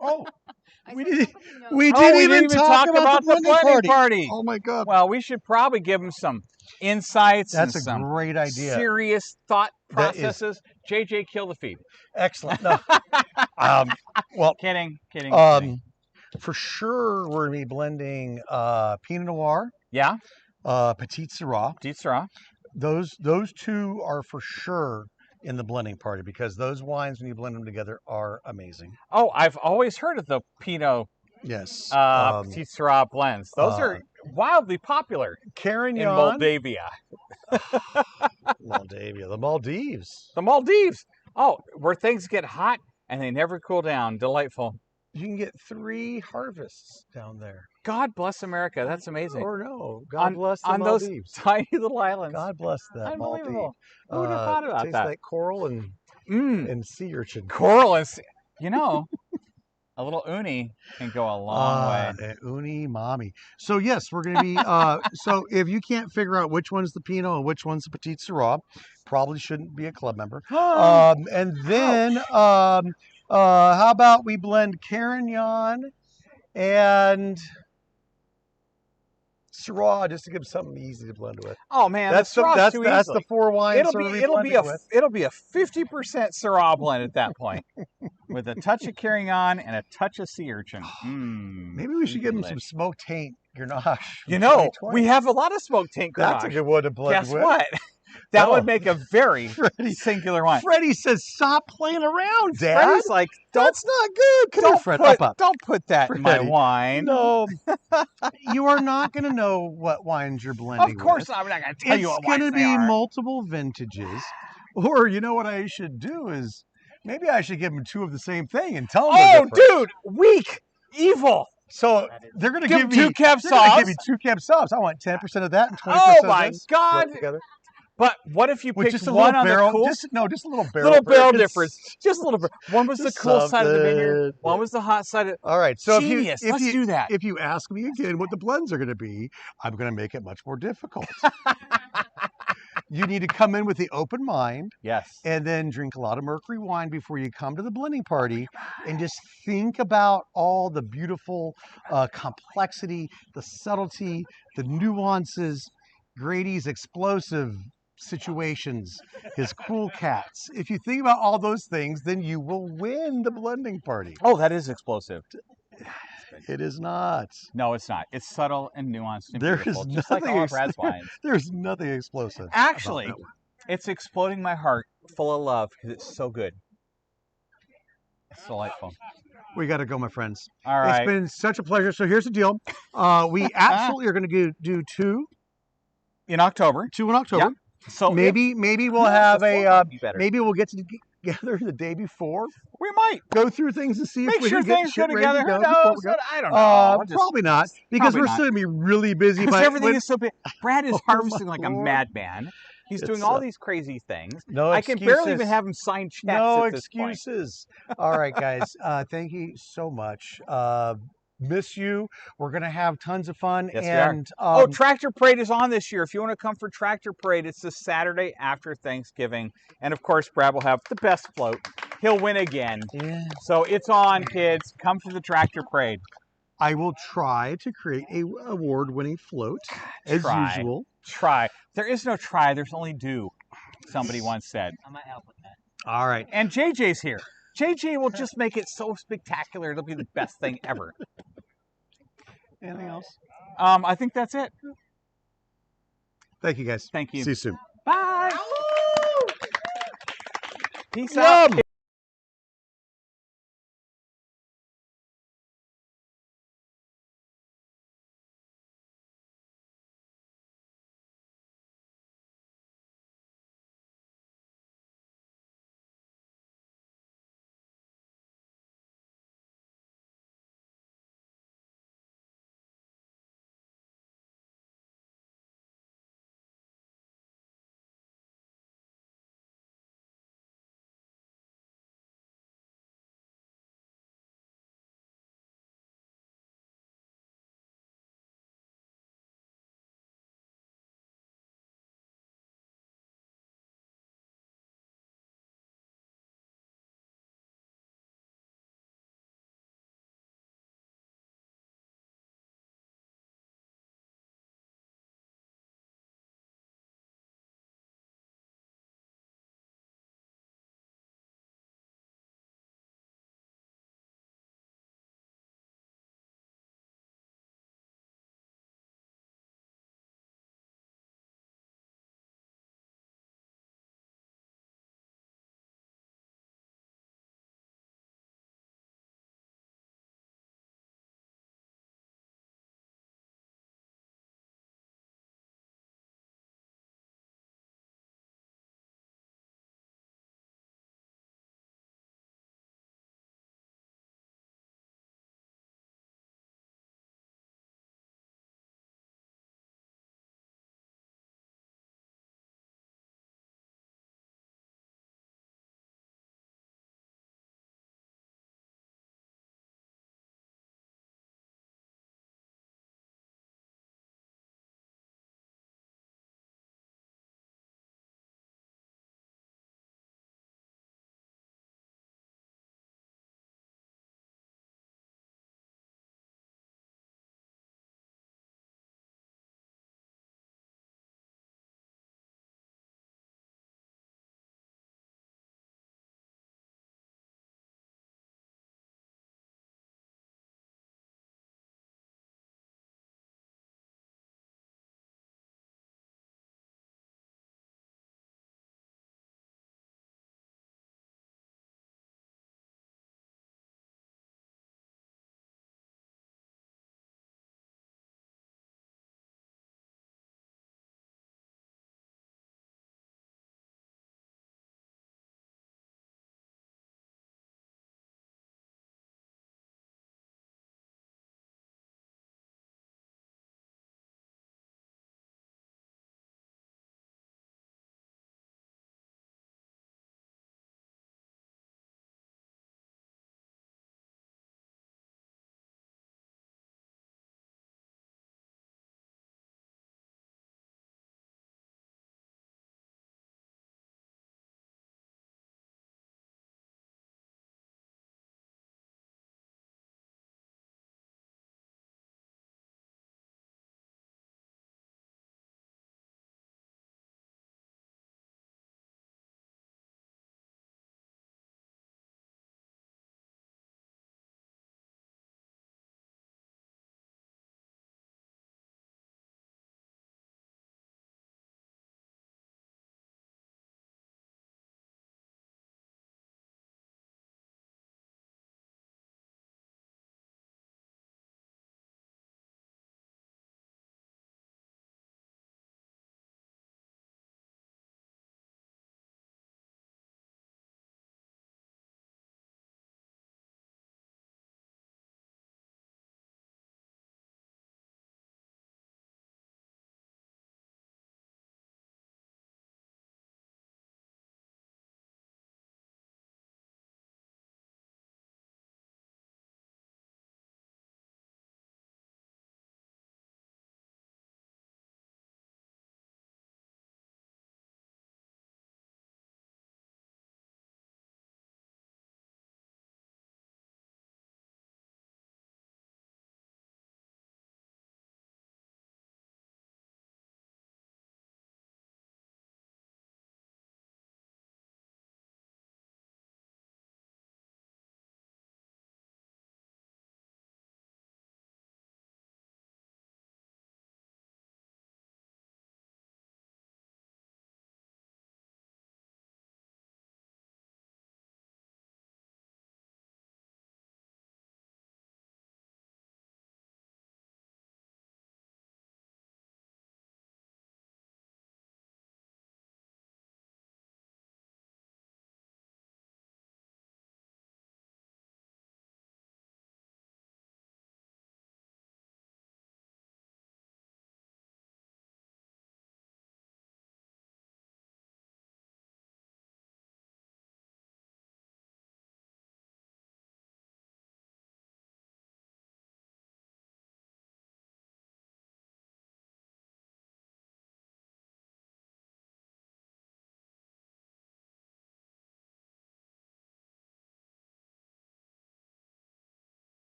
Oh, I we said, didn't. nobody knows. We Oh, didn't we even didn't even talk talk about the blending party. Oh my god, Well, we should probably give them some insights that's and a some great idea. serious thought That is- processes. JJ, kill the feed. Excellent. No. Well, Kidding. Kidding. for sure we're gonna be blending Pinot Noir, Yeah. Petit Syrah. Deep Syrah. Those 2 are for sure in the blending party because those wines when you blend them together are amazing. Oh, I've always heard of the Pinot Yes. Petite Syrah blends. Those are wildly popular in Carignan. Moldavia. Moldavia. The Maldives. The Maldives. Oh, where things get hot and they never cool down. Delightful. You can get 3 harvests down there. God bless America. That's amazing. Or no. God bless the on Maldives. those tiny little islands. God bless that Unbelievable. Maldives. Who would have thought about tastes that? like coral and Mm. sea urchin. Coral and you know, a little uni can go a long way. Uni mommy. So yes, we're going to be. So if you can't figure out which one's the Pinot and which one's the Petite Syrah, probably shouldn't be a club member. And then how about we blend Carignan and Syrah just to give something easy to blend with. Oh man, that's the that's too that's easily. the 4 wines. It'll be a 50% Syrah blend at that point, with a touch of Carignan and a touch of sea urchin. Maybe we should give them some smoked taint Grenache. You know, we have a lot of smoked taint Grenache. That's a good one to blend Guess with. what? That would make a very singular wine. Freddie says, "Stop playing around, Dad." Freddie's like, "That's not good." Come here, Fred. Up. Don't put that in my wine. No, you are not going to know what wines you're blending. Of course with. not. I'm not going to tell you what wines It's going to be multiple vintages. Or you know what I should do is maybe I should give them 2 of the same thing and tell them. Oh, dude, weak, evil. So they're going to give me 2 Cab Sauv. Give me 2 Cab Sauv. I want 10% of that and 20% oh of my this. God! But what if you picked just a one little on barrel, the cool? just a little barrel. Little barrel difference. Just a little bit. One was the cool something. side of the vineyard. One was the hot side of. All right. So Genius. Let's do that. If you ask me again what the blends are going to be, I'm going to make it much more difficult. You need to come in with the open mind. Yes. And then drink a lot of Mercury wine before you come to the blending party, and just think about all the beautiful complexity, the subtlety, the nuances, Grady's explosive situations, his cool cats. If you think about all those things, then you will win the blending party. Oh, that is explosive. It is not. No, it's not. It's subtle and nuanced and There beautiful, is just like nothing all of Brad's wines. There's nothing explosive. Actually, it's exploding my heart full of love because it's so good. It's delightful. We got to go, my friends. All right. It's been such a pleasure. So here's the deal. We absolutely are going to do 2 in October. 2 in October. Yep. So maybe we'll have maybe we'll get together the day before. We might go through things and see Make if we sure can get things shit go ready together. to Who go knows? before we go. I don't know. Probably not, because we're still gonna be really busy. Because everything is so big. Brad is harvesting like a Lord. madman. He's doing all these crazy things. No I excuses. can barely even have him sign checks. No at this point. excuses. All right, guys. Thank you so much. Miss you. We're gonna have tons of fun. Yes, and we are. Tractor Parade is on this year. If you want to come for Tractor Parade, it's the Saturday after Thanksgiving, and of course, Brad will have the best float. He'll win again. Yeah. So it's on, kids. Come for the Tractor Parade. I will try to create a award-winning float as usual. Try. There is no try. There's only do. Somebody once said. I might help with that. All right. And JJ's here. JJ will just make it so spectacular. It'll be the best thing ever. Anything else? I think that's it. Thank you, guys. Thank you. See you soon. Bye. Peace out.